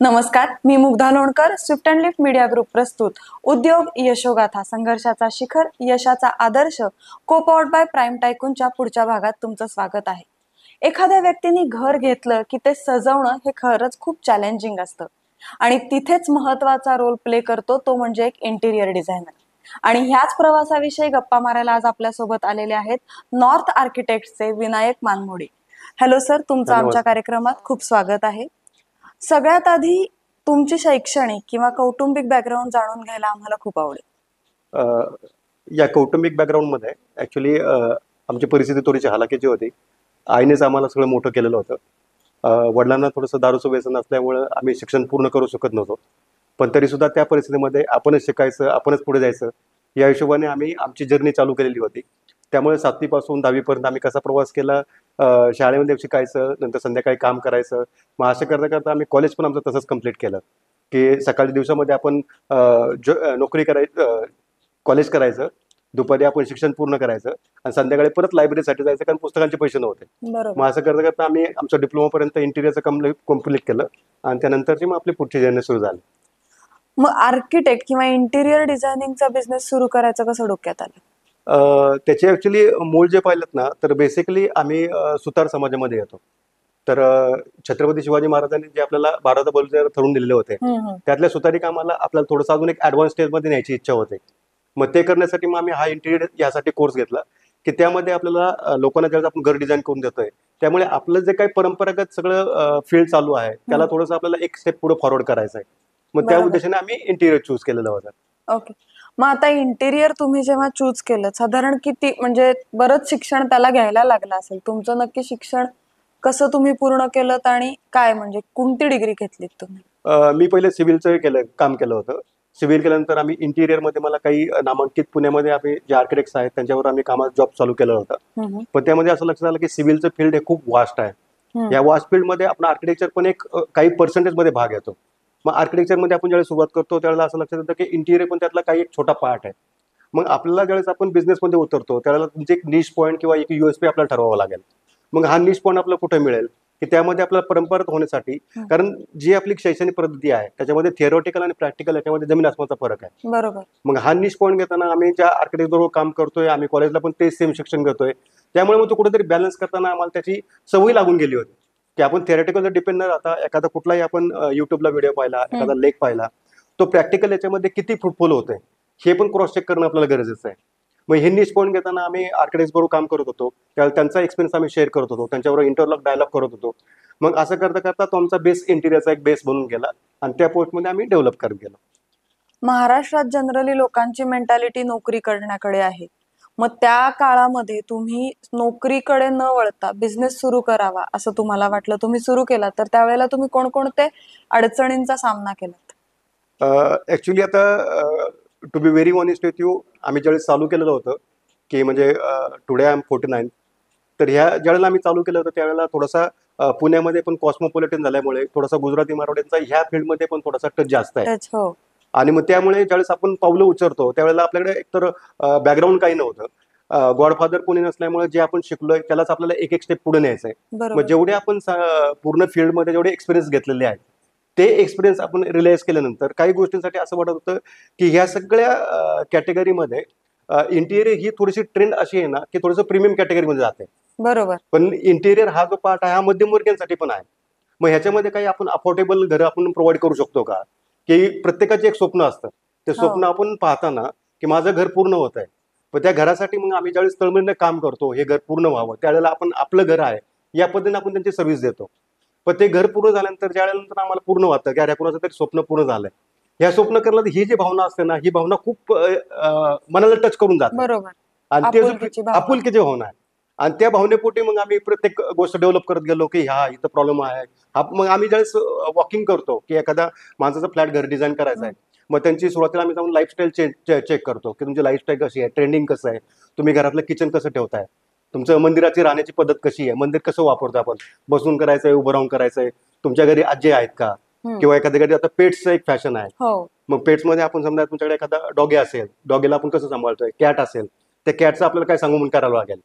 नमस्कार, मी Mugdha Lonkar. Swift and lift media group प्रस्तुत उद्योग यशोगाथा, संघर्षाचा शिखर, यशाचा आदर्श, को-पॉवर्ड बाय प्राइम टायकूनच्या पुढच्या भागात तुमचं स्वागत आहे. एखाद्या व्यक्तीने घर घेतलं की ते सजवणं हे खरंच खूप चॅलेंजिंग असतं आणि तिथेच महत्वाचा रोल प्ले करतो तो म्हणजे एक इंटिरियर डिझायनर. आणि ह्याच प्रवासाविषयी गप्पा मारायला आज आपल्यासोबत आलेले आहेत north आर्किटेक्टचे Vinayak Manmode. Hello sir, तुमचं आमच्या नमस्कार. कार्यक्रमात खूप स्वागत आहे. सगळ्यात आधी तुमची शैक्षणिक किंवा कौटुंबिक बॅकग्राऊंड जाणून घ्यायला आम्हाला खूप आवडेल. अ, या कौटुंबिक बॅकग्राऊंडमध्ये ॲक्च्युली आमची परिस्थिती थोडीशी हलाखीची होती. आईनेच आम्हाला सगळं मोठं केलेलं होतं. वडिलांना थोडंसं दारूचं व्यसन असल्यामुळं आम्ही शिक्षण पूर्ण करू शकत नव्हतो. पण तरीसुद्धा त्या परिस्थितीमध्ये आपणच शिकायचं, आपणच पुढे जायचं, या हिशोबाने आम्ही आमची जर्नी चालू केलेली होती. त्यामुळे 7वी पासून 10वी पर्यंत आम्ही कसा प्रवास केला, शाळेमध्ये शिकायचं, नंतर संध्याकाळी काम करायचं. मग असं करता करता आम्ही कॉलेज पण आमचं तसंच कंप्लीट केलं, की सकाळी दिवसामध्ये आपण नोकरी करायचं, कॉलेज करायचं, दुपारी आपण शिक्षण पूर्ण करायचं आणि संध्याकाळी परत लायब्ररीसाठी जायचं, कारण पुस्तकांचे पैसे नव्हते. बरोबर. मग असं करता करता आम्ही आमचं डिप्लोमापर्यंत इंटिरियरचं कंप्लीट केलं आणि त्यानंतरची मग आपली पुढची जर्नी सुरू झाली. मग आर्किटेक्ट किंवा इंटिरियर डिझायनिंगचा बिझनेस सुरू करायचं कसं डोक्यात आलं? त्याचे ॲक्च्युली मूळ जे पाहिलं ना, तर बेसिकली आम्ही सुतार समाजामध्ये येतो. तर छत्रपती शिवाजी महाराजांनी जे आपल्याला भारताबद्दल ठरवून दिलेले होते, त्यातल्या सुतारी कामाला आपल्याला थोडंसं अजून एक ॲडव्हान्स स्टेजमध्ये न्यायची इच्छा होते. मग ते करण्यासाठी मग आम्ही हा इंटिरियर यासाठी कोर्स घेतला, की त्यामध्ये आपल्याला लोकांना ज्यावेळेस आपण घर डिझाईन करून देतोय, त्यामुळे आपलं जे काही परंपरागत सगळं फील्ड चालू आहे, त्याला थोडंसं आपल्याला एक स्टेप पुढे फॉरवर्ड करायचं आहे. मग त्या बरोबर. उद्देशाने आम्ही इंटिरियर चूज केलेलं होतं. ओके. मग आता इंटिरियर तुम्ही जेव्हा चूज केलं, साधारण किती म्हणजे बरंच शिक्षण त्याला घ्यायला लागलं असेल. तुमचं नक्की शिक्षण कसं तुम्ही पूर्ण केलं आणि काय म्हणजे कोणती डिग्री घेतलीत तुम्ही? मी पहिले सिव्हिलचं काम केलं होतं. सिव्हिल केल्यानंतर आम्ही इंटिरियरमध्ये मला काही नामांकित पुण्यामध्ये आम्ही जे आर्किटेक्ट्स आहेत त्यांच्यावर आम्ही कामाचा जॉब चालू केलं होतं. पण त्यामध्ये असं लक्षात आलं की सिव्हिलचं फील्ड हे खूप वास्ट आहे. या वास्ट फील्डमध्ये आपण आर्किटेक्चर पण एक काही पर्सेंटेजमध्ये भाग येतो. मग आर्किटेक्चरमध्ये आपण ज्यावेळेस सुरुवात करतो त्यावेळेला असं लक्षात येतं की इंटिरियर पण त्यातला काही एक छोटा पार्ट आहे. मग आपल्याला ज्यावेळेस आपण बिझनेसमध्ये उतरतो त्यावेळेला तुमचे एक निश पॉईंट किंवा एक USP आपल्याला ठरवावा लागेल. मग हा निश पॉईंट आपल्याला कुठे मिळेल, की त्यामध्ये आपल्याला परंपरागत होण्यासाठी, कारण जी आपली शैक्षणिक पद्धती आहे त्याच्यामध्ये थिअरॉटिकल आणि प्रॅक्टिकल याच्यामध्ये जमीन आसमानाचा फरक आहे. बरोबर. मग हा निश पॉईंट घेताना आम्ही ज्या आर्किटेक्ट बरोबर काम करतोय, आम्ही कॉलेजला पण तेच सेम शिक्षण घेतोय, त्यामुळे मग तो कुठेतरी बॅलन्स करताना आम्हाला त्याची सवय लागून गेली होती, की आपण थिअरॉटिकल डिपेंड न राहता एखादा कुठलाही आपण युट्यूबला व्हिडिओ पाहिला, एखादा लेख पाहिला, तो प्रॅक्टिकल याच्यामध्ये किती फ्रुटफुल होतोय हे पण क्रॉस चेक करणं आपल्याला गरजेचं आहे. मग हे निश पॉईंट घेताना आम्ही आर्किटेक्ट बरोबर काम करत होतो, त्यावेळेला त्यांचा एक्सपिरियन्स आम्ही शेअर करत होतो, त्यांच्याबरोबर इंटरलॉक डायलॉग करत होतो. मग असं करता करता तो आमचा बेस इंटिरियरचा एक बेस बनून गेला आणि त्या पोस्टमध्ये आम्ही डेव्हलप करत गेलो. महाराष्ट्रात जनरली लोकांची मेंटॅलिटी नोकरी करण्याकडे आहे. मग त्या काळामध्ये तुम्ही नोकरीकडे न वळता बिझनेस सुरू करावा असं तुम्हाला वाटलं, तुम्ही सुरू केला, तर त्यावेळेला तुम्ही कोणकोणते अडचणींचा सामना केलात? ॲक्च्युली आता to be very honest with you, आम्ही ज्यावेळेस चालू केलेलं होतं, की म्हणजे टुडे आय एम 49. तर ह्या ज्यावेळेला आम्ही चालू केलं होतं त्यावेळेला थोडासा पुण्यामध्ये पण कॉस्मोपॉलिटन झाल्यामुळे थोडासा गुजराती मारवाड्यांचा ह्या फील्डमध्ये पण थोडासा टच जास्त आहे. टच, हो. आणि मग त्यामुळे ज्यावेळेस आपण पावलं उचलतो त्यावेळेला आपल्याकडे एकतर बॅकग्राऊंड काही नव्हतं. गॉडफादर कोणी नसल्यामुळे जे आपण शिकलोय त्यालाच आपल्याला एक एक स्टेप पुढे न्यायचं आहे. मग बरोबर. जेवढे आपण पूर्ण फील्डमध्ये जेवढे एक्सपिरियन्स घेतलेले आहेत ते एक्सपिरियन्स आपण रिअलाइज केल्यानंतर काही गोष्टींसाठी असं वाटत होतं की ह्या सगळ्या कॅटेगरीमध्ये इंटिरियर ही थोडीशी ट्रेंड अशी आहे ना, की थोडंसं प्रीमियम कॅटेगरीमध्ये जाते. बरोबर. पण इंटिरियर हा जो पार्ट आहे हा मध्यमवर्गीयांसाठी पण आहे. मग ह्याच्यामध्ये काही आपण अफोर्डेबल घरं आपण प्रोव्हाइड करू शकतो का? की प्रत्येकाचे एक स्वप्न असतं. ते स्वप्न आपण पाहताना की माझं घर पूर्ण होत आहे. पण त्या घरासाठी मग आम्ही ज्यावेळेस तळमळीने काम करतो, हे घर पूर्ण व्हावं, त्यावेळेला आपण आपलं घर आहे या पद्धतीने आपण त्यांची सर्व्हिस देतो. पण ते घर पूर्ण झाल्यानंतर ज्यावेळेनंतर आम्हाला पूर्ण वाटतं की अरे कोणाचं तरी स्वप्न पूर्ण झालंय. ह्या स्वप्न करण्यात ही जी भावना असते ना, ही भावना खूप मनाला टच करून जाते. बरोबर. आणि ते आपुलकीची भावना. आपुलकीची भावना आहे. आणि त्या भावनेपोटी मग आम्ही प्रत्येक गोष्ट डेव्हलप करत गेलो, की हा इथं प्रॉब्लेम आहे. मग आम्ही ज्यावेळेस वॉकिंग करतो, की एखादा माणसाचा फ्लॅट घर डिझाईन करायचा आहे. मग त्यांची सुरुवातीला आम्ही जाऊन लाईफस्टाईल चेक करतो, की तुमची लाईफस्टाईल कशी आहे, ट्रेंडिंग कसं आहे, तुम्ही घरातलं किचन कसं ठेवताय, तुमचं मंदिराची राहण्याची पद्धत कशी आहे, मंदिर कसं वापरतो आपण, बसून करायचंय, उभं राहून करायचंय, तुमच्या घरी आजी आहेत का, किंवा एखाद्या घरी आता पेट्सचं एक फॅशन आहे. हो. मग पेट्समध्ये आपण समजा तुमच्याकडे एखादा डॉगी असेल, डॉगीला आपण कसं सांभाळतोय, कॅट असेल, त्या कॅटचं आपल्याला काय सांगून करावं लागेल.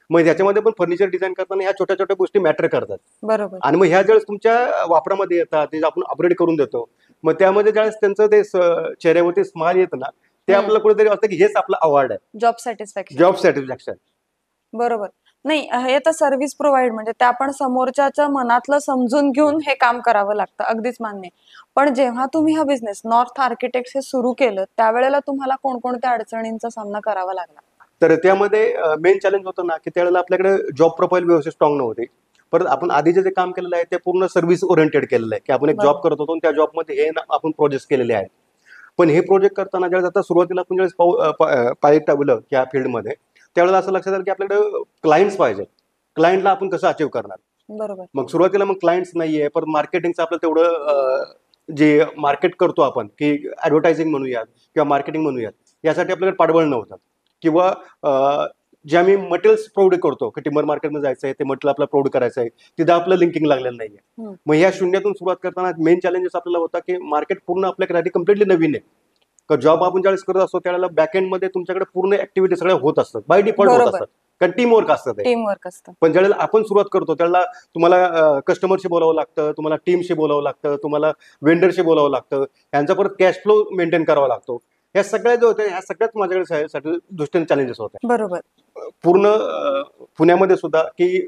मग ह्याच्यामध्ये पण फर्निचर डिझाईन करताना ह्या छोट्या छोट्या गोष्टी मॅटर करतात. बरोबर. आणि मग ह्या ज्यावेळेस तुमच्या वापरामध्ये येतात ते आपण अपग्रेड करून देतो, मग त्यामध्ये ज्यावेळेस त्यांचं ते चेहऱ्यावरती स्माइल येतं ना, ते आपल्याला कुठेतरी वाटतं की हेच आपलं अवॉर्ड आहे, जॉब सॅटिस्फॅक्शन. Job satisfaction. बरोबर. नाही, हे तर सर्व्हिस प्रोव्हाइड म्हणजे ते आपण समोरच्याच्या मनातलं समजून घेऊन हे काम करावं लागतं, अगदीच मान्य आहे. पण जेव्हा तुम्ही हा बिझनेस नॉर्थ आर्किटेक्ट्स हे सुरू केलं त्यावेळेला तुम्हाला कोणकोणत्या अडचणींचा सामना करावा लागला? तर त्यामध्ये मेन चॅलेंज होतं ना, की त्यावेळेला आपल्याकडे जॉब प्रोफाईल व्यवस्थित स्ट्रॉंग नव्हती. परत आपण आधीचे जे काम केलेलं आहे ते पूर्ण सर्व्हिस ओरिएंटेड केलेलं आहे, की आपण एक जॉब बरोबर. करत होतो आणि त्या जॉबमध्ये हे ना आपण प्रोजेक्ट केलेले आहेत. पण हे प्रोजेक्ट करताना ज्यावेळेस आता सुरुवातीला आपण ज्यावेळेस पाय टाकलं या फील्डमध्ये, त्यावेळेला असं लक्षात आलं की आपल्याकडे क्लायंट्स पाहिजे. क्लायंटला आपण कसं अचीव्ह करणार? बरोबर. मग सुरुवातीला मग क्लायंट्स नाहीये, पण मार्केटिंगचं आपलं तेवढं जे मार्केट करतो आपण, की ॲडव्हर्टायझिंग म्हणूयात किंवा मार्केटिंग म्हणूयात, यासाठी आपल्याकडे पाठबळ नव्हतं. किंवा जे आम्ही मटेरियल्स प्रोव्हाइड करतो, की टिंबर मार्केटमध्ये जायचं आहे, ते मटेरियल आपल्याला प्रोव्हाइड करायचं आहे, तिथं आपलं लिंकिंग लागलेलं नाहीये. हम्म. मग ह्या शून्यातून सुरुवात करताना मेन चॅलेंजेस आपल्याला होता, की मार्केट पूर्ण आपल्यासाठी कम्प्लिटली नवीन आहे. जॉब आपण ज्यावेळेस करत असतो त्यावेळेला बॅकएंडमध्ये तुमच्याकडे पूर्ण ऍक्टिव्हिटी सगळ्या होत असतात, बाय डिफॉल्ट होत बरोबर. असतात, कारण टीम वर्क असतं ते. टीम वर्क असतं. पण ज्यावेळेला आपण सुरुवात करतो त्यावेळेला तुम्हाला कस्टमरशी बोलावं लागतं, तुम्हाला टीमशी बोलावं लागतं, तुम्हाला वेंडरशी बोलावं लागतं, यांचा परत कॅश फ्लो मेंटेन करावा लागतो. ह्या सगळ्या जे होत्या ह्या सगळ्यात माझ्याकडे दृष्टीने चॅलेंजेस होते. बरोबर. पूर्ण पुण्यामध्ये सुद्धा की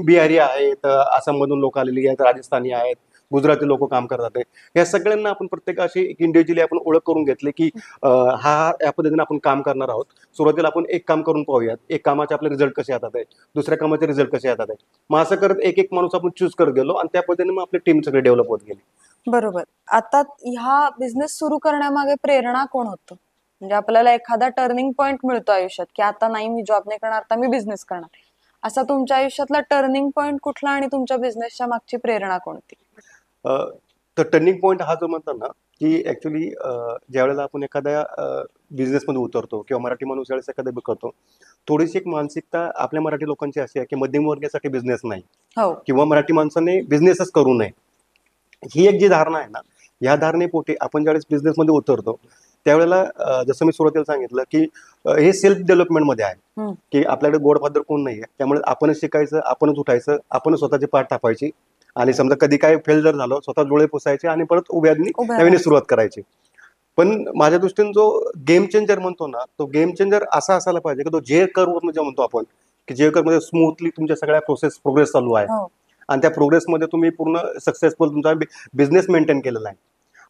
बिहारी आहेत, आसाममधून लोक आलेली आहेत, राजस्थानी आहेत, गुजराती लोक काम करतात आहे. या सगळ्यांना आपण प्रत्येकाशी इंडिव्हिज्युअली आपण ओळख करून घेतली, की हा या पद्धतीने आपण काम करणार आहोत. सुरुवातीला आपण एक काम करून पाहूयात, एक कामाचे आपले रिझल्ट कसे येतात आहे, दुसऱ्या कामाचे रिझल्ट कसे येतात आहे. मग असं करत एक एक माणूस आपण चूज करत गेलो आणि त्या पद्धतीने मग आपली टीम सगळी डेव्हलप होत गेली. बरोबर. आता ह्या बिझनेस सुरू करण्यामागे प्रेरणा कोण होतं? म्हणजे आपल्याला एखादा टर्निंग पॉइंट मिळतो आयुष्यात, की आता नाही मी जॉब नाही करणार, आता मी बिझनेस करणार. असा तुमच्या आयुष्यातला टर्निंग पॉइंट कुठला आणि तुमच्या बिझनेसच्या मागची प्रेरणा कोणती? तर टर्निंग पॉईंट हा जो म्हणतात ना, की ऍक्च्युली ज्या वेळेला आपण एखाद्या बिझनेसमध्ये उतरतो किंवा मराठी माणूस ज्यावेळेस एखादा करतो, थोडीशी एक मानसिकता आपल्या मराठी लोकांची अशी आहे की मध्यमवर्गीयासाठी बिझनेस नाही हो. किंवा मराठी माणसाने बिझनेसच करू नये. ही एक जी धारणा आहे ना, या धारणेपोटी आपण ज्यावेळेस बिझनेसमध्ये उतरतो त्यावेळेला जसं मी सुरुवातीला सांगितलं की हे सेल्फ डेव्हलपमेंटमध्ये आहे, हम्म. की आपल्याकडे गोडफादर कोण नाही आहे. त्यामुळे आपणच शिकायचं, आपणच उठायचं, आपणच स्वतःची पाठ थापायची आणि समजा कधी काय फेल जर झालं स्वतः डोळे पुसायचे आणि परत उभ्यानी उभ्या नवीन राहायचं. सुरुवात करायची. पण माझ्या दृष्टीने जो गेम चेंजर म्हणतो ना, तो गेम चेंजर असा असायला पाहिजे की तो जे कर्व जे म्हणतो आपण, की जे कर्व मध्ये स्मूथली तुमच्या सगळ्या प्रोग्रेस चालू आहे हो. आणि त्या प्रोग्रेसमध्ये तुम्ही पूर्ण सक्सेसफुल तुमचा बिझनेस मेंटेन केलेला आहे.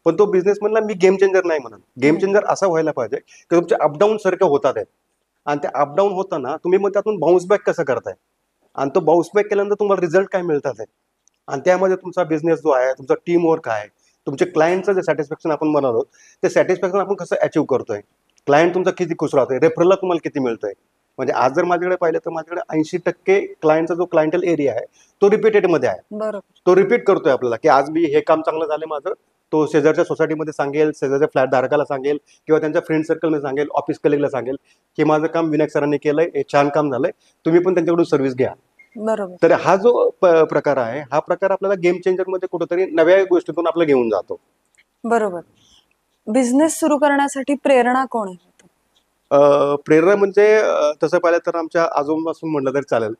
पण तो बिझनेस म्हणला मी गेम चेंजर नाही म्हणत. गेम चेंजर असा व्हायला पाहिजे की तुमचे अपडाऊन सारखे होतात आहेत आणि ते अपडाऊन होताना तुम्ही मग त्यातून बाउन्स बॅक कसं करताय आणि तो बाउन्स बॅक केल्यानंतर तुम्हाला रिझल्ट काय मिळतात आहे आणि त्यामध्ये तुमचा बिझनेस जो आहे, तुमचा टीम वर्क आहे, तुमच्या क्लायंटचं जे सॅटिस्फॅक्शन आपण म्हणालो ते सॅटिस्फॅक्शन आपण कसं अचीव्ह करतोय, क्लायंट तुमचा किती खुश राहतोय, रेफरलला तुम्हाला किती मिळतोय. म्हणजे आज जर माझ्याकडे पाहिलं तर माझ्याकडे 80% क्लायंटचा जो क्लायंटल एरिया आहे तो रिपीटेडमध्ये आहे. बरोबर. तो रिपीट करतोय आपल्याला की आज मी हे काम चांगलं झालं माझं, तो शेजारच्या सोसायटीमध्ये सांगेल, शेजारच्या फ्लॅट धारकाला सांगेल किंवा त्यांच्या फ्रेंड सर्कलमध्ये सांगेल, ऑफिस कलिगला सांगेल की माझं काम विनायक सरांनी केलंय, हे छान काम झालंय, तुम्ही पण त्यांच्याकडून सर्व्हिस घ्या. बरोबर. तर हा जो प्रकार आहे, हा प्रकार आपल्याला गेम चेंजर मध्ये कुठेतरी नव्या गोष्टीतून आपल्याला घेऊन जातो. बरोबर. बिझनेस सुरू करण्यासाठी प्रेरणा कोण आहे? प्रेरणा म्हणजे तसं पाहिलं तर आमच्या आजोबापासून म्हटलं तरी चालेल,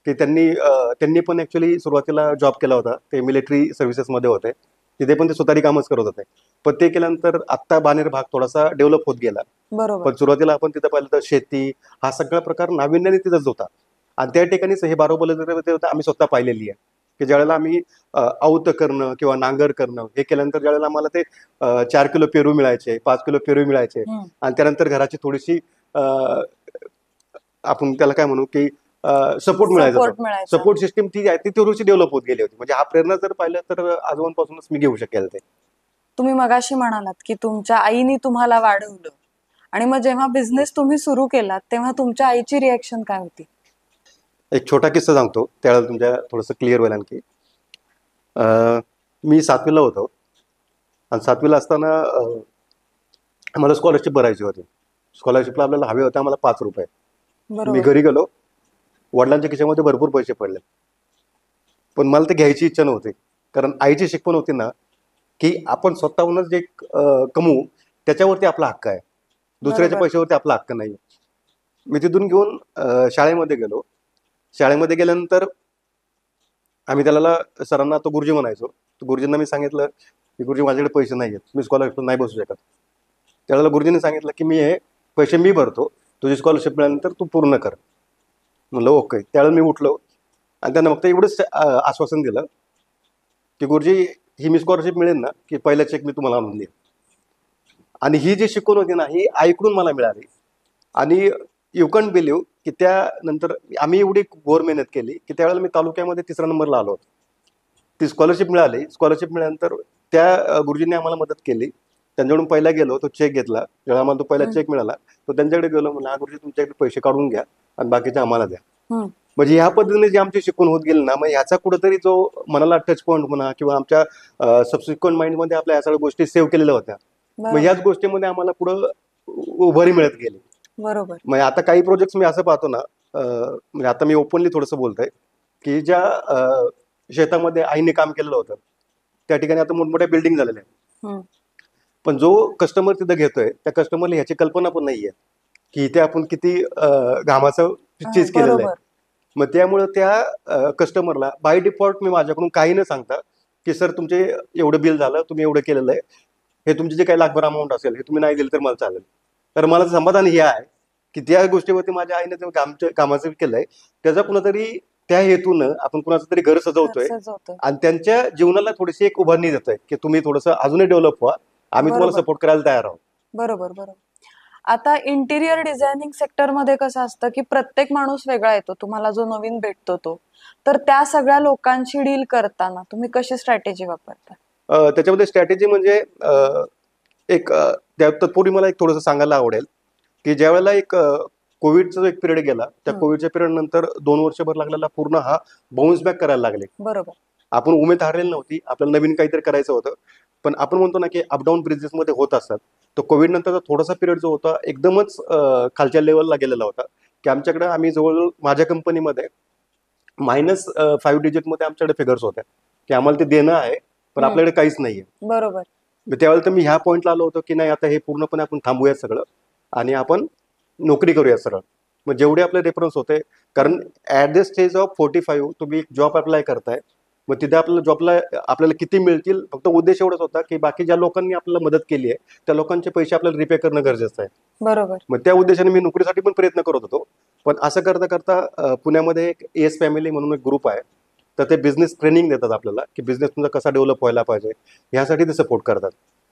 की त्यांनी पण ऍक्च्युली सुरुवातीला जॉब केला होता. ते मिलिटरी सर्व्हिसेसमध्ये होते. तिथे पण ते सुतारी कामच करत होते. पण ते केल्यानंतर आत्ता बानेर भाग थोडासा डेव्हलप होत गेला. बरोबर. पण सुरुवातीला आपण तिथं पाहिलं तर शेती हा सगळा प्रकार नाविन्याने तिथंच होता आणि त्या ठिकाणीच हे बारोबल आम्ही स्वतः पाहिलेली आहे, की ज्यावेळेला आम्ही आवत करणं किंवा नांगर करणं हे केल्यानंतर ज्यावेळेला आम्हाला ते 4 किलो पेरू मिळायचे, 5 किलो पेरू मिळायचे आणि त्यानंतर घराची थोडीशी आपण त्याला काय म्हणू की सपोर्ट मिळायचा. सपोर्ट सिस्टीम ती आहे ती थोडीशी डेव्हलप होत गेली होती. म्हणजे हा प्रेरणा जर पाहिलं तर आजोबांपासूनच मी घेऊ शकेल. ते तुम्ही मगाशी म्हणालात की तुमच्या आईने तुम्हाला वाढवलं आणि मग जेव्हा बिझनेस तुम्ही सुरू केलात तेव्हा तुमच्या आईची रिएक्शन काय होती? एक छोटा किस्सा सांगतो, त्यावेळेला तुमच्या थोडंसं क्लिअर होईल आणखी. मी 7वीला होतो आणि 7वीला असताना आम्हाला स्कॉलरशिप भरायची होती. स्कॉलरशिपला आपल्याला हवे होते आम्हाला 5 रुपये. मी घरी गेलो, वडिलांच्या खिशामध्ये भरपूर पैसे पडले, पण मला ते घ्यायची इच्छा नव्हती. कारण आईची शिकवण होती ना, की आपण स्वतःहूनच जे कमवू त्याच्यावरती आपला हक्क आहे, दुसऱ्याच्या पैशावरती आपला हक्क नाही. मी तिथून घेऊन शाळेमध्ये गेलो शाळेमध्ये गेल्यानंतर आम्ही त्याला सरांना तो गुरुजी म्हणायचो. तर गुरुजींना मी सांगितलं की गुरुजी माझ्याकडे पैसे नाही आहेत, मी स्कॉलरशिप नाही बसू शकत. त्यावेळेला गुरुजींनी सांगितलं की मी हे पैसे मी भरतो, तुझी स्कॉलरशिप मिळाल्यानंतर तू पूर्ण कर. म्हणलं ओके. त्यावेळेला मी उठलो आणि त्यांना फक्त एवढंच आश्वासन दिलं की गुरुजी ही मी स्कॉलरशिप मिळेल ना की पहिला चेक मी तुम्हाला आणून देईन. आणि ही जी शिकवण होती ना ही ऐकून मला मिळाली. आणि यू कॅन बिलीव्ह की त्यानंतर आम्ही एवढी घोर मेहनत केली की त्यावेळेला मी तालुक्यामध्ये 3रा नंबरला आलो होतो. ती स्कॉलरशिप मिळाली. स्कॉलरशिप मिळाल्यानंतर त्या गुरुजींनी आम्हाला मदत केली. त्यांच्याकडून पहिला गेलो, तो चेक घेतला. जेव्हा आम्हाला तो पहिला हम्म. चेक मिळाला तो त्यांच्याकडे गेलो, म्हणलं हा गुरुजी तुमच्याकडे पैसे काढून घ्या आणि बाकीचे आम्हाला द्या. हम्म. म्हणजे ह्या पद्धतीने जी आमची शिकवण होत गेली ना, मग ह्याचा कुठेतरी जो मनाला टच पॉईंट म्हणा किंवा आमच्या सबसिक्वेंट माइंडमध्ये आपल्या ह्या सगळ्या गोष्टी सेव्ह केलेल्या होत्या. मग बरोबर ह्याच गोष्टीमध्ये आम्हाला पुढं उभारी मिळत गेली. बरोबर. म्हणजे आता काही प्रोजेक्ट्स मी असं पाहतो ना, म्हणजे आता मी ओपनली थोडंसं बोलतोय की ज्या शेतामध्ये आईने काम केलेलं होतं त्या ठिकाणी आता मोठमोठ्या बिल्डिंग झालेल्या आहेत. हम्म. पण जो कस्टमर तिथं घेतोय त्या कस्टमरला ह्याची कल्पना पण नाहीये की इथे आपण किती घामाचं चीज केलेलं आहे. बरोबर मग त्यामुळे त्या कस्टमरला बाय डिफॉल्ट मी माझ्याकडून काही न सांगता की सर तुमचे एवढं बिल झालं, तुम्ही एवढं केलेलं आहे, हे तुमचे जे काही लाखभर अमाऊंट असेल हे तुम्ही नाही दिलं तर मला चालेल. तर मला समाधान हे आहे की त्या गोष्टीवरती माझ्या आईने जे कामाचं केलंय त्याचा कुणातरी त्या हेतूनं आपण कुणाचं तरी घर सजवतोय सजवतोय. आणि त्यांच्या जीवनाला थोडीशी एक उभारणी देतोय की तुम्ही थोडंसं अजूनही डेव्हलप व्हा, आम्ही तुम्हाला बरोबर. सपोर्ट करायला तयार आहोत. बरोबर बरोबर. आता इंटिरियर डिझायनिंग सेक्टरमध्ये कसं असतं की प्रत्येक माणूस वेगळा येतो, तुम्हाला जो नवीन भेटतो तो. तर त्या सगळ्या लोकांशी डील करताना तुम्ही कशी स्ट्रॅटेजी वापरता? त्याच्यामध्ये स्ट्रॅटेजी म्हणजे तत्पूर्वी मला एक थोडंसं सांगायला आवडेल की ज्या वेळेला कोविडचा जो एक पिरियड गेला त्या हम्म. कोविडच्या पिरियड नंतर 2 वर्षभर लागलेला पूर्ण हा बाउन्स बॅक करायला लागले. बरोबर. आपण उमेद हारलेली नव्हती, आपल्याला नवीन काहीतरी करायचं होतं. पण आपण म्हणतो ना की अपडाऊन बिझनेसमध्ये होत असतात. तो कोविड नंतरचा थोडासा पिरियड जो होता एकदमच खालच्या लेवलला गेलेला होता की आमच्याकडे आम्ही जवळजवळ माझ्या कंपनीमध्ये -5 डिजिटमध्ये आमच्याकडे फिगर्स होत्या की आम्हाला ते देणं आहे पण हम्म. आपल्याकडे काहीच नाहीये. बरोबर. त्यावेळेला तर मी ह्या पॉईंटला आलो होतो की नाही आता हे पूर्णपणे आपण थांबूया सगळं आणि आपण नोकरी करूया सरळ. मग जेवढे आपले रेफरन्स होते, कारण ऍट द स्टेज ऑफ 45 तुम्ही एक जॉब अप्लाय करताय, मग तिथे आपल्याला जॉबला आपल्याला किती मिळतील फक्त उद्देश एवढाच होता की बाकी ज्या लोकांनी आपल्याला मदत केली आहे त्या लोकांचे पैसे आपल्याला रिपे करणं गरजेचं आहे. बरोबर. मग त्या उद्देशाने मी नोकरीसाठी पण प्रयत्न करत होतो. पण असं करता करता पुण्यामध्ये एक एस फॅमिली म्हणून एक ग्रुप आहे, तर ते बिझनेस ट्रेनिंग देतात आपल्याला की बिझनेस तुमचा कसा डेव्हलप व्हायला पाहिजे ह्यासाठी ते सपोर्ट करतात.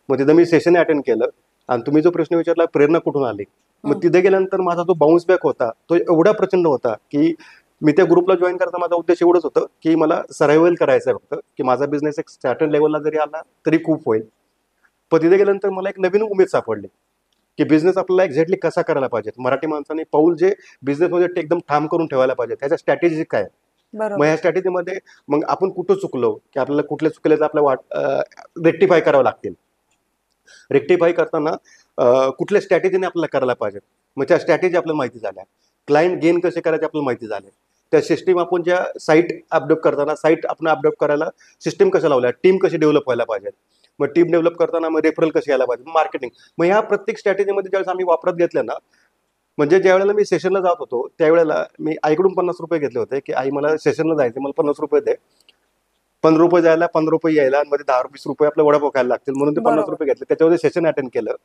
मग तिथं मी सेशन अटेंड केलं आणि तुम्ही जो प्रश्न विचारला प्रेरणा कुठून आली, मग तिथे गेल्यानंतर माझा जो बाउन्स बॅक होता तो एवढा प्रचंड होता की मी त्या ग्रुपला जॉईन करता माझा उद्देश एवढंच होतं की मला सर्व्हायव्हल करायचं आहे फक्त, की माझा बिझनेस एक सर्टन लेवलला जरी आला तरी खूप होईल. पण तिथे गेल्यानंतर मला एक नवीन उमेद सापडली की बिझनेस आपल्याला एक्झॅक्टली कसा करायला पाहिजे. मराठी माणसाने पाऊल जे बिझनेसमध्ये एकदम ठाम करून ठेवायला पाहिजे त्याच्या स्ट्रॅटेजी काय. मग बरोबर. ह्या स्ट्रॅटेजीमध्ये मग आपण कुठं चुकलो की आपल्याला कुठल्या चुकल्याचं आपल्या रेक्टिफाय करावं लागतील. रेक्टिफाय करताना कुठल्या स्ट्रॅटेजीने आपल्याला करायला पाहिजे. मग त्या स्ट्रॅटेजी आपल्याला माहिती झाल्या. क्लायंट गेन कसे करायचे आपल्याला माहिती झाले. त्या सिस्टीम आपण ज्या साईट अपडेट करताना साईट आपण अपडेट करायला सिस्टीम कशा लावल्या, टीम कशी डेव्हलप व्हायला पाहिजे. मग टीम डेव्हलप करताना मग रेफरल कशी यायला पाहिजे, मार्केटिंग. मग ह्या प्रत्येक स्ट्रॅटेजीमध्ये ज्यावेळेस आम्ही वापरत घेतल्या ना, म्हणजे ज्यावेळेला मी सेशनला जात होतो त्यावेळेला मी आईकडून ₹50 घेतले होते की आई मला सेशनला जायचं, मला ₹50 दे. ₹15 जायला, ₹15 यायला आणि मध्ये ₹10-20 आपल्या वडापाव खायला लागतील म्हणून ते बरोबर. ₹50 घेतले. त्याच्यामध्ये सेशन अटेंड केलं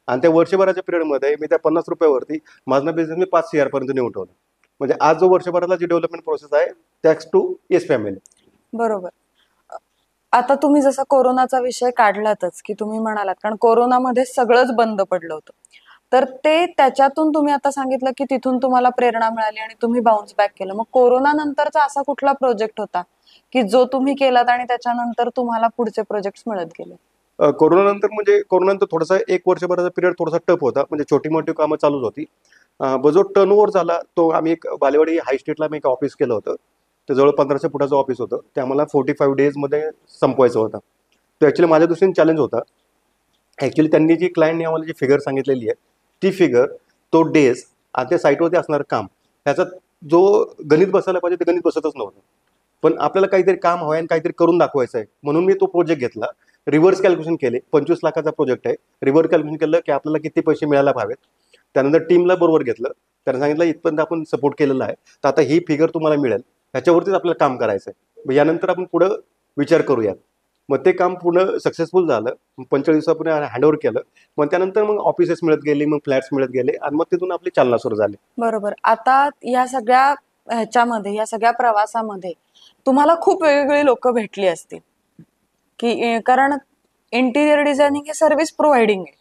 आणि त्या वर्षभराच्या पिरियडमध्ये मी त्या ₹50 वरती माझा बिझनेस मी 5 CR पर्यंत नेऊन ठेवला. म्हणजे आज जो वर्षभराला जी डेव्हलपमेंट प्रोसेस आहे थँक्स टू येस फॅमिली. बरोबर. आता तुम्ही जसा कोरोनाचा विषय काढलातच की तुम्ही म्हणालात कारण कोरोनामध्ये सगळंच बंद पडलं होतं, तर ते त्याच्यातून तुम्ही आता सांगितलं की तिथून तुम्हाला प्रेरणा मिळाली आणि तुम्ही बाउन्स बॅक केलं. मग कोरोना नंतरचा असा कुठला प्रोजेक्ट होता की जो तुम्ही केलात आणि त्याच्यानंतर तुम्हाला पुढचे प्रोजेक्ट मिळत गेले? कोरोनानंतर म्हणजे कोरोनानंतर थोडासा 1 वर्षभराचा पिरियड थोडासा टफ होता. म्हणजे छोटी मोठी कामं चालूच होती. जो टर्नओव्हर झाला तो आम्ही एक बालेवाडी हाय स्ट्रीटला मी एक ऑफिस केलं होतं. ते जवळ 1500 फुटाचं ऑफिस होतं. ते आम्हाला 45 डेजमध्ये संपवायचं होतं. तो ॲक्च्युली माझ्या दृष्टीने चॅलेंज होता. ॲक्च्युली त्यांनी जी क्लायंटने आम्हाला जी फिगर सांगितलेली आहे ती फिगर, तो डेज आणि त्या साईटवरती असणारं काम ह्याचा जो गणित बसायला पाहिजे ते गणित बसतच नव्हतं. पण आपल्याला काहीतरी काम हवं आहे आणि काहीतरी करून दाखवायचं आहे म्हणून मी तो प्रोजेक्ट घेतला. रिव्हर्स कॅल्क्युलेशन केले. 25 लाखाचा प्रोजेक्ट आहे. रिव्हर्स कॅल्क्युलेशन केलं की आपल्याला किती पैसे मिळायला हवेत. त्यानंतर टीमला बरोबर घेतलं. त्यांना सांगितलं इथपर्यंत आपण सपोर्ट केलेला आहे, तर आता ही फिगर तुम्हाला मिळेल, ह्याच्यावरतीच आपल्याला काम करायचं आहे, मग यानंतर आपण पुढं विचार करूयात. मग ते काम पूर्ण सक्सेसफुल झालं. 45 दिवसापूर्वी हँडओव्हर केलं. मग त्यानंतर मग ऑफिसेस मिळत गेली, मग फ्लॅट्स मिळत गेले आणि मग तिथून आपली चालना सुरू झाली. बरोबर. आता या सगळ्या ह्याच्यामध्ये, या सगळ्या प्रवासामध्ये तुम्हाला खूप वेगवेगळी लोक भेटली असतील की कारण इंटिरियर डिझायनिंग हे सर्व्हिस प्रोव्हाइडिंग आहे.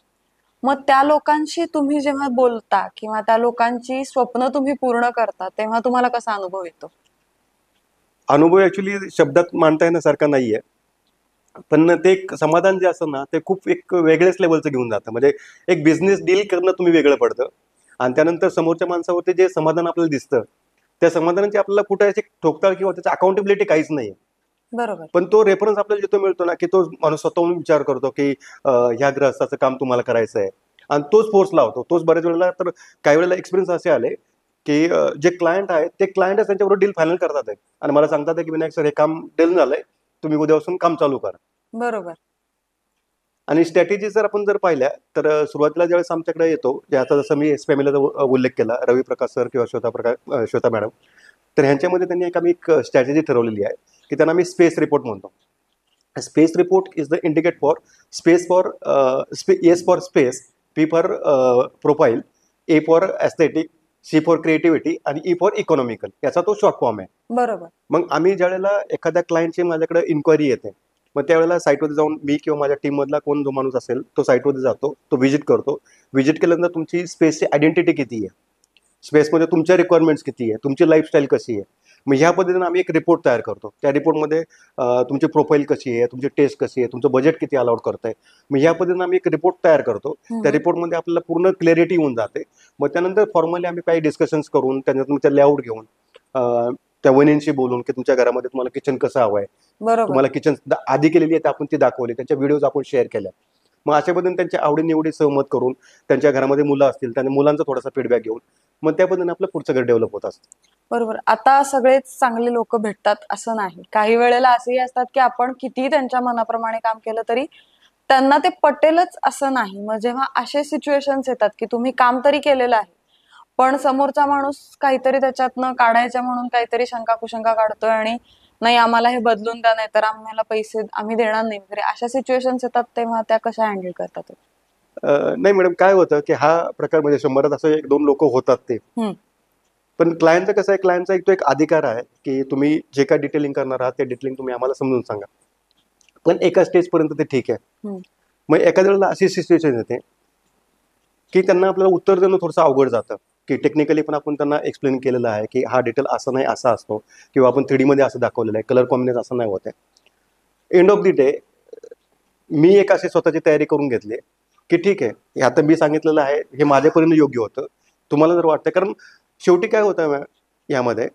मग त्या लोकांशी तुम्ही जेव्हा बोलता किंवा त्या लोकांची स्वप्न तुम्ही पूर्ण करता तेव्हा तुम्हाला कसा अनुभव येतो? अनुभव ऍक्च्युली शब्दात मांडता येण्यासारखा नाहीये, पण ते एक समाधान जे असतं ना, ते खूप एक वेगळ्याच लेवलचं घेऊन जातं. म्हणजे एक बिझनेस डील करणं तुम्ही वेगळं पडतं आणि त्यानंतर समोरच्या माणसावरती जे समाधान आपल्याला दिसतं, त्या समाधानाची आपल्याला कुठे अशी ठोकताळ किंवा त्याची अकाउंटेबिलिटी काहीच नाही. बरोबर. पण तो रेफरन्स आपल्याला जिथं मिळतो ना, की तो माणूस स्वतःहून विचार करतो, की ह्या ग्रहस्थाचं काम तुम्हाला करायचं आहे आणि तोच फोर्स लावतो. तोच बऱ्याच वेळेला, तर काही वेळेला एक्सपिरियन्स असे आले, की जे क्लायंट आहेत ते क्लायंटच त्यांच्याबरोबर डील फायनल करतात आहे आणि मला सांगतात आहे, की विनायक सर हे काम डील झालंय, तुम्ही उद्यापासून काम चालू करा. बरोबर. आणि स्ट्रॅटेजी जर आपण जर पाहिल्या तर सुरुवातीला ज्यावेळेस आमच्याकडे येतो, जे आता जसं मी एस-पी-एम-एलचा उल्लेख केला, रवी प्रकाश सर किंवा श्वेता मॅडम, तर ह्यांच्यामध्ये त्यांनी एक स्ट्रॅटेजी ठरवलेली आहे, की त्यांना मी स्पेस रिपोर्ट म्हणतो. Space report is the indicate for space for S for space, P for profile, A for aesthetic, C for creativity आणि ई फॉर इकॉनॉमिकल, याचा तो शॉर्ट फॉर्म आहे. बरोबर. मग आम्ही ज्या वेळेला एखाद्या क्लायंटची माझ्याकडे इन्क्वायरी येते, मग त्यावेळेला साईटवरती जाऊन मी किंवा माझ्या टीममधला कोण जो माणूस असेल तो साईटवरती जातो, तो व्हिजिट करतो. व्हिजिट केल्यानंतर तुमची स्पेसची आयडेंटिटी किती आहे, स्पेसमध्ये तुमच्या रिक्वायरमेंट्स किती आहे, तुमची लाईफस्टाईल कशी आहे, मग ह्या पद्धतीने आम्ही एक रिपोर्ट तयार करतो. त्या रिपोर्टमध्ये तुमची प्रोफाईल कशी आहे, तुमची टेस्ट कशी आहे, तुमचं बजेट किती अलाउड करतंय, मग ह्या पद्धतीने आम्ही एक रिपोर्ट तयार करतो. त्या रिपोर्टमध्ये आपल्याला पूर्ण क्लॅरिटी येऊन जाते. मग त्यानंतर फॉर्मली आम्ही काही डिस्कशन्स करून त्याच्यात लेआउट घेऊन त्या वहिनींशी बोलून, की तुमच्या घरामध्ये तुम्हाला किचन कसं हवं आहे, बरोबर. तुम्हाला किचन आधी केलेली आहे आपण ती दाखवली, त्यांच्या व्हिडिओज आपण शेअर केल्या. मग अशा पद्धतीने त्यांच्या आवडीनिवडी सहमत करून, त्यांच्या घरामध्ये मुलं असतील त्यांनी मुलांचा थोडासा फीडबॅक घेऊन, मग त्या पद्धतीने आपलं पुढचं घर डेव्हलप होत असतं. बरोबर. आता सगळेच चांगले लोक भेटतात असं नाही. काही वेळेला असेही असतात की आपण कितीही त्यांच्या मनाप्रमाणे काम केलं तरी त्यांना ते पटेलच असं नाही. मग जेव्हा असे सिच्युएशन्स येतात की तुम्ही काम तरी केलेलं आहे, पण समोरचा माणूस काहीतरी त्याच्यातनं काढायच्या म्हणून काहीतरी शंका कुशंका काढतोय आणि नाही आम्हाला हे बदलून द्या, नाही तर आम्हाला पैसे आम्ही देणार नाही वगैरे, अशा सिच्युएशन्स येतात तेव्हा त्या कशा हँडल करतात? नाही मॅडम, काय होतं, की हा प्रकार म्हणजे 100त असं 1-2 लोक होतात ते. पण क्लायंटचं कसं आहे, क्लायंटचा तो एक अधिकार आहे, की तुम्ही जे काय डिटेलिंग करणार आहात ते डिटेलिंग तुम्ही आम्हाला समजून सांगा. पण एका स्टेजपर्यंत ते ठीक आहे. मग एखाद्या वेळेला अशी सिच्युएशन येते, की त्यांना आपल्याला उत्तर देणं थोडंसं अवघड जातं, की टेक्निकली पण आपण त्यांना एक्सप्लेन केलेलं आहे, की हा डिटेल असं नाही असा असतो, किंवा आपण 3D मध्ये असं दाखवलेलं आहे, कलर कॉम्बिनेशन असं नाही होत आहे. एंड ऑफ द डे मी एक अशी स्वतःची तयारी करून घेतली, की ठीक आहे, हे आता मी सांगितलेलं आहे हे माझ्यापर्यंत योग्य होतं, तुम्हाला जर वाटतं, कारण शेवटी काय होतं यामध्ये,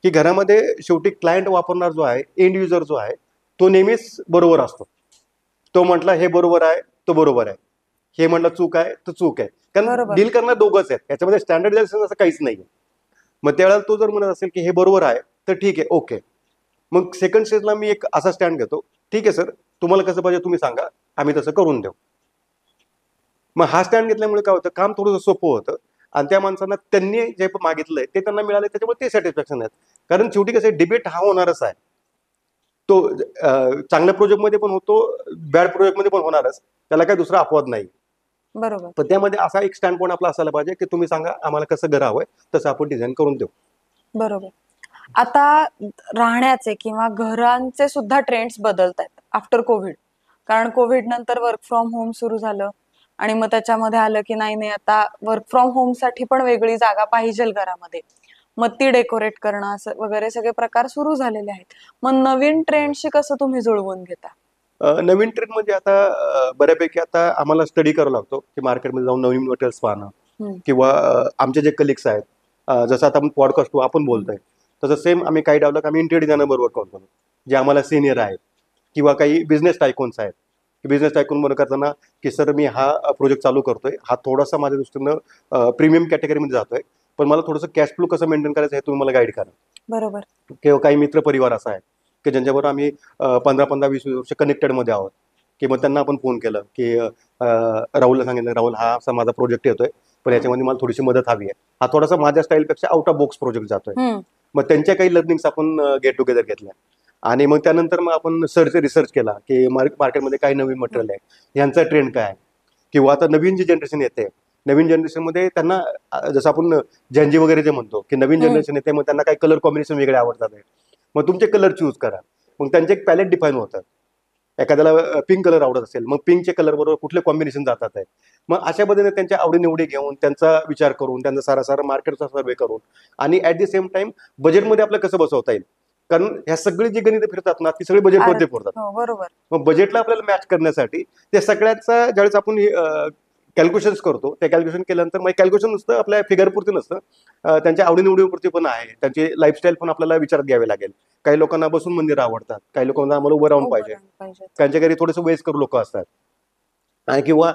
की घरामध्ये शेवटी क्लायंट वापरणार जो आहे, एंड युजर जो आहे, तो नेहमीच बरोबर असतो. तो म्हटला हे बरोबर आहे, तो बरोबर आहे, हे म्हटलं चूक आहे, तो चूक आहे. कारण डील करणार दोघंच आहेत, याच्यामध्ये स्टँडर्डायझेशन असं काहीच नाही. मग त्यावेळेला तो जर म्हणत असेल की हे बरोबर आहे, तर ठीक आहे, ओके. मग सेकंड स्टेजला मी एक असा स्टँड घेतो, ठीक आहे सर, तुम्हाला कसं पाहिजे तुम्ही सांगा, आम्ही तसं करून देऊ. मग हा स्टँड घेतल्यामुळे काय होतं, काम थोडंसं सोपं होतं आणि त्या माणसांना त्यांनी जे मागितलंय ते त्यांना मिळाले, त्याच्यामुळे ते सॅटिस्फॅक्शन आहेत. कारण शेवटी कसं डिबेट हा होणारच आहे. तो चांगल्या प्रोजेक्टमध्ये पण होतो, बॅड प्रोजेक्टमध्ये पण होणारच, त्याला काही दुसरा अपवाद नाही. बरोबर. पण त्यामध्ये असा एक स्टँड पॉईंट आपला असायला पाहिजे, की तुम्ही सांगा आम्हाला कसं घर हवंय, तसं आपण डिझाईन करून देऊ. बरोबर. आता राहण्याचे किंवा घरांचे सुद्धा ट्रेंड्स बदलत आहेत आफ्टर कोविड. कारण कोविड नंतर वर्क फ्रॉम होम सुरू झालं आणि मग त्याच्यामध्ये आलं की नाही नाही आता वर्क फ्रॉम होम साठी पण वेगळी जागा पाहिजे घरामध्ये, मग ती डेकोरेट करणं असं वगैरे सगळे प्रकार सुरू झालेले आहेत. मग नवीन ट्रेंडशी कसं तुम्ही जुळवून घेता? नवीन ट्रेंड म्हणजे आता बऱ्यापैकी आता आम्हाला स्टडी करावा लागतो, की मार्केटमध्ये जाऊन नवीन मटेरियल्स पाहणं, किंवा आमचे जे कलिग्स आहेत, जसं आता आपण पॉडकास्ट आपण बोलतोय, तसं सेम आम्ही काही डेव्हलप आम्ही इंटेरियर डिझायनर करतो, जे आम्हाला सिनियर आहेत, किंवा काही बिझनेस टायकून्स आहेत, की बिझनेस टायकून बरोबर करताना, की सर मी हा प्रोजेक्ट चालू करतोय, हा थोडासा माझ्या दृष्टीनं प्रीमियम कॅटेगरीमध्ये जातोय, पण मला थोडंसं कॅश फ्लो कसं मेंटेन करायचं हे तुम्ही मला गाईड करा. बरोबर. किंवा काही मित्र परिवार असा आहे की ज्यांच्याबरोबर आम्ही 15-15-20 वर्ष कनेक्टेडमध्ये आहोत, की मग त्यांना आपण फोन केलं, की राहुलला सांगितलं, राहुल हा असा माझा प्रोजेक्ट येतोय, पण याच्यामध्ये मला थोडीशी मदत हवी आहे. हा थोडासा माझ्या स्टाईलपेक्षा आउट ऑफ बॉक्स प्रोजेक्ट जातोय. हम्म. मग त्यांच्या काही लर्निंग्स आपण गेट टुगेदर घेतल्या आणि मग त्यानंतर मग आपण रिसर्च केला की मार्केटमध्ये काय नवीन मटेरियल आहे, यांचा ट्रेंड काय आहे, किंवा आता नवीन जी जनरेशन येते, नवीन जनरेशनमध्ये त्यांना जसं आपण जनजी वगैरे जे म्हणतो की नवीन जनरेशन येते, मग त्यांना काही कलर कॉम्बिनेशन वेगळे आवडतात आहे. मग तुमचे कलर चूज करा. मग त्यांचे एक पॅलेट डिफाईन होतात. एखाद्याला पिंक कलर आवडत असेल, मग पिंकचे कलर बरोबर कुठले कॉम्बिनेशन जातात आहे. मग अशा पद्धतीने त्यांच्या आवडीनिवडी घेऊन, त्यांचा विचार करून, त्यांचा सारा मार्केटचा सर्वे करून आणि ऍट द सेम टाइम बजेटमध्ये आपलं कसं बसवता येईल. कारण ह्या सगळी जी गणितं फिरतात ना, ती सगळी बजेटमध्ये फिरतात. हो, बरोबर. मग बजेटला आपल्याला मॅच करण्यासाठी ते सगळ्याचा ज्यावेळेस आपण कॅल्क्युलेशन्स करतो, त्या कॅल्क्युलेशन केल्यानंतर मग कॅल्क्युलेशन नुसतं आपल्या फिगरपुरती नसतं, त्यांच्या आवडीनिवडीपुरती पण आहे. त्यांची लाईफस्टाईल पण आपल्याला विचारात घ्यावी लागेल. काही लोकांना बसून मंदिर आवडतात, काही लोकांना आम्हाला उभं राहून पाहिजे, त्यांच्या घरी थोडेसे वयस्कर लोक असतात, आणि किंवा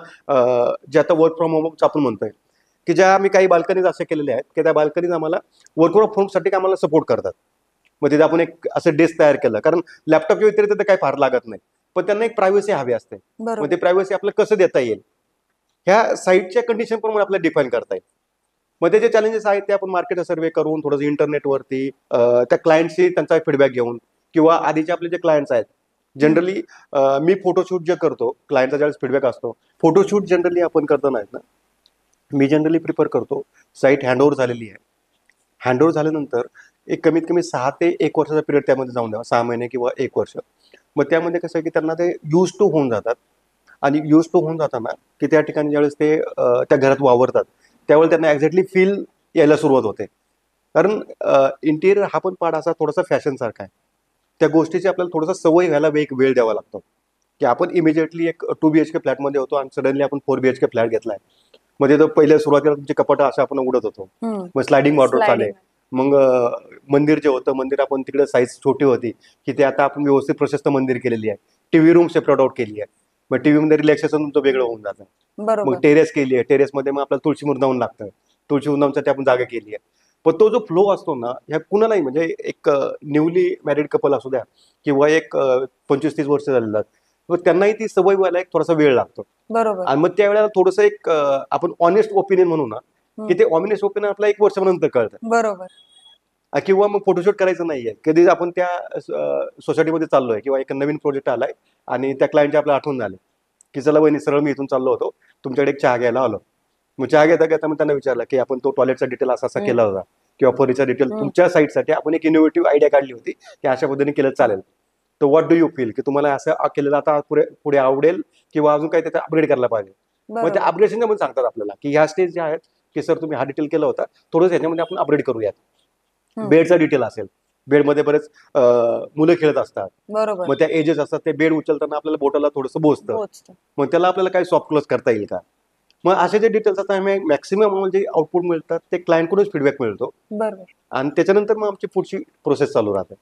जे आता वर्क फ्रॉम होम आपण म्हणतोय की ज्या आम्ही काही बाल्कनीज असे केलेले आहेत की त्या बाल्कनीज आम्हाला वर्क फ्रॉम होमसाठी आम्हाला सपोर्ट करतात. मग तिथे आपण एक असं डेस्क तयार केलं, कारण लॅपटॉपच्या व्यतिरिक्त ते काही फार लागत नाही, पण त्यांना एक प्रायव्हसी हवी असते. मग ते प्रायव्हसी आपल्याला कसं देता येईल, ह्या साईटच्या कंडिशन पण आपल्याला डिफाईन करता येईल. मग ते जे चॅलेंजेस आहेत ते आपण मार्केट सर्वे करून थोडंसं इंटरनेटवरती त्या क्लायंटशी त्यांचा फीडबॅक घेऊन, किंवा आधीचे आपले जे क्लायंट्स आहेत जनरली, मी फोटोशूट जे करतो, क्लायंटचा ज्यावेळेस फीडबॅक असतो, फोटोशूट जनरली आपण करताना आहेत ना, मी जनरली प्रिफर करतो साईट हँडओव्हर झालेली आहे, हँडओव्हर झाल्यानंतर एक कमीत कमी 6 ते 1 वर्षाचा पिरियड त्यामध्ये जाऊन द्यावा, 6 महिने किंवा 1 वर्ष. मग त्यामध्ये कसं आहे की त्यांना ते यूज टू होऊन जातात, आणि यूज टू होऊन जाताना की त्या ठिकाणी ज्यावेळेस ते त्या घरात वावरतात त्यावेळेस त्यांना एक्झॅक्टली फील यायला सुरुवात होते. कारण इंटिरियर हा पण पार्ट असा थोडासा फॅशनसारखा आहे. त्या गोष्टीची आपल्याला थोडासा सवय व्हायला एक वेळ द्यावा लागतो, की आपण इमिजिएटली एक 2 BHK फ्लॅटमध्ये होतो आणि सडनली आपण 4 BHK फ्लॅट घेतलाय. मग तिथं पहिल्या सुरुवातीला तुमचे कपाट असे आपण उघडत होतो, मग स्लायडिंग वॉर्डरोब आले. मग मंदिर जे होतं, मंदिर आपण तिकडे साईज छोटी होती की ते आता आपण व्यवस्थित प्रशस्त मंदिर केलेली आहे. टीव्ही रूम सेपरेट आउट केली आहे, मग टीव्ही मध्ये रिलॅक्सेशन तुमचं वेगळं होऊन जातं. मग टेरेस केली आहे, टेरेसमध्ये मग आपल्याला तुळशी वृंदावन लागतं, तुळशी वृंदावनसाठी आपण जागा केली आहे. पण तो जो फ्लो असतो ना, ह्या कुणालाही म्हणजे एक न्यूली मॅरिड कपल असू द्या किंवा एक 25-30 वर्ष झालेला, मग त्यांनाही ती सवय व्हायला एक थोडासा वेळ लागतो. बरोबर. आणि मग त्यावेळेला थोडंसं एक आपण ऑनेस्ट ओपिनियन म्हणू ना, की ते ऑनेस्ट ओपिनियन आपल्याला 1 वर्षानंतर कळतं. बरोबर. किंवा मग फोटोशूट करायचं नाहीये, कधी आपण त्या सोसायटीमध्ये चाललोय किंवा एक नवीन प्रोजेक्ट आलाय आणि त्या क्लायंटची आपल्याला आठवण झाली की चला वहिनी, सरळ मी इथून चाललो होतो, तुमच्याकडे एक चहा घ्यायला आलो. मग चहा घेता घेता मग त्यांना विचारलं की आपण तो टॉयलेटचा डिटेल असा केला होता, किंवा फर्निचर डिटेल तुमच्या साईटसाठी आपण एक इनोव्हेटिव्ह आयडिया काढली होती की अशा पद्धतीने केलं चालेल. तर व्हॉट डू यू फील, की तुम्हाला असं केलेलं आता पुढे आवडेल किंवा अजून काही त्याचा अपग्रेड करायला पाहिजे. मग त्या अपग्रेडेशनच्या पण सांगतात आपल्याला की ह्या स्टेज ज्या आहेत की सर तुम्ही हा डिटेल केला होता, थोडंसं ह्याच्यामध्ये आपण अपग्रेड करूयात. बेडचा डिटेल असेल, बेडमध्ये बरेच मुलं खेळत असतात, बरोबर. मग त्या एजेस असतात, ते बेड उचलताना आपल्याला बोटाला थोडंसं बोचतं, मग त्याला आपल्याला काही सॉफ्ट क्लोज करता येईल का. मग असे जे डिटेल्स आता मॅक्सिमम म्हणजे आउटपुट मिळतात ते क्लायंटकडूनच फीडबॅक मिळतो. बरोबर. आणि त्याच्यानंतर मग आमची पुढची प्रोसेस चालू राहते.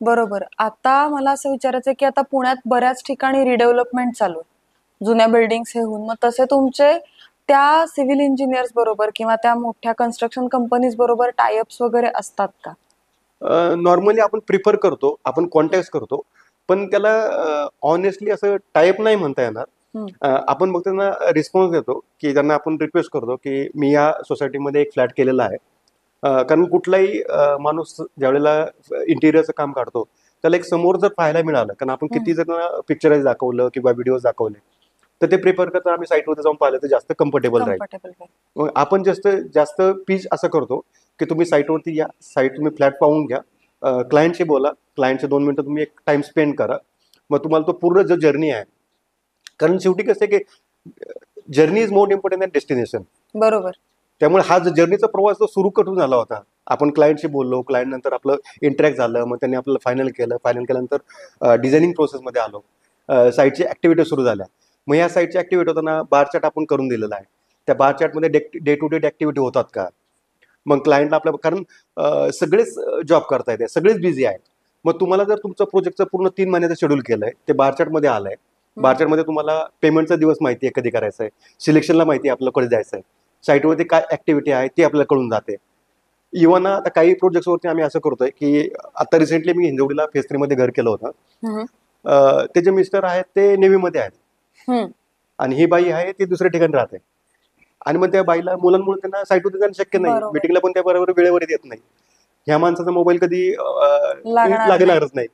बरोबर. आता मला असं विचारायचं की आता पुण्यात बऱ्याच ठिकाणी रिडेव्हलपमेंट चालू आहे, जुन्या बिल्डिंग्स हे होऊन, मग तसे तुमचे त्या सिव्हिल इंजिनियर्स बरोबर किंवा त्या मोठ्या कन्स्ट्रक्शन कंपनीज बरोबर टायअप्स वगैरे असतात का? नॉर्मली आपण प्रिफर करतो, आपण कॉन्टॅक्ट करतो, पण त्याला ऑनेस्टली असं टाईप नाही म्हणता येणार. आपण मग त्यांना रिस्पॉन्स देतो की त्यांना आपण रिक्वेस्ट करतो की मी या सोसायटीमध्ये एक फ्लॅट केलेला आहे. कारण कुठलाही माणूस ज्यावेळेला इंटिरियरचं काम काढतो त्याला एक समोर जर पाहायला मिळालं, कारण आपण किती जर पिक्चराईज दाखवलं किंवा व्हिडिओज दाखवले, तर ते प्रिफर करता आम्ही साईटवरती जाऊन पाहिलं तर जास्त कम्फर्टेबल राहील. आपण जास्त पीच असं करतो की तुम्ही साईटवरती या, साईट तुम्ही फ्लॅट पाहून घ्या, क्लायंटशी बोला, क्लायंटचे 2 मिनिटं तुम्ही एक टाइम स्पेंड करा, मग तुम्हाला तो पूर्ण जो जर्नी आहे, कारण शेवटी कसं आहे की journey is more important than destination. बरोबर. त्यामुळे हा जो जर्नीचा प्रवास जो सुरू करून झाला होता, आपण क्लायंटशी बोललो, क्लायंट नंतर आपलं इंटरॅक्ट झालं, मग त्यांनी आपल्याला फायनल केल्यानंतर डिझायनिंग प्रोसेसमध्ये आलो, साईटची ऍक्टिव्हिटी सुरू झाल्या. मग या साईटची ऍक्टिव्हिटी होताना बार चार्ट आपण करून दिलेला आहे, त्या बार चार्टमध्ये डे टू डे ऍक्टिव्हिटी होतात का. मग क्लायंटला आपल्या, कारण सगळेच जॉब करता येते, सगळेच बिझी आहेत, मग तुम्हाला जर तुमचं प्रोजेक्टचं पूर्ण 3 महिन्याचं शेड्यूल केलंय, ते बार चार्टमध्ये आलंय, बार चार्टमध्ये तुम्हाला पेमेंटचा दिवस माहिती आहे कधी करायचं आहे, सिलेक्शनला माहिती आहे आपल्याला कधी जायचं आहे, साईटवरती काय ऍक्टिव्हिटी आहे ती आपल्याला कळून जाते. इव्हन आता काही प्रोजेक्ट्सवरती आम्ही असं करतोय की आता रिसेंटली मी हिंजवडीला फेज 3 मध्ये घर केलं होतं. ते जे मिस्टर आहेत ते नेव्हीमध्ये आहेत आणि ही बाई आहे ती दुसऱ्या ठिकाणी राहते. आणि मग त्या बाईला मुलांमुळे त्यांना साईटवरती जाणं शक्य नाही, बरोबर. मिटिंगला पण त्या बरोबर वेळेवर येत नाही. ह्या माणसाचा मोबाईल कधी लागणार लागणारच नाही.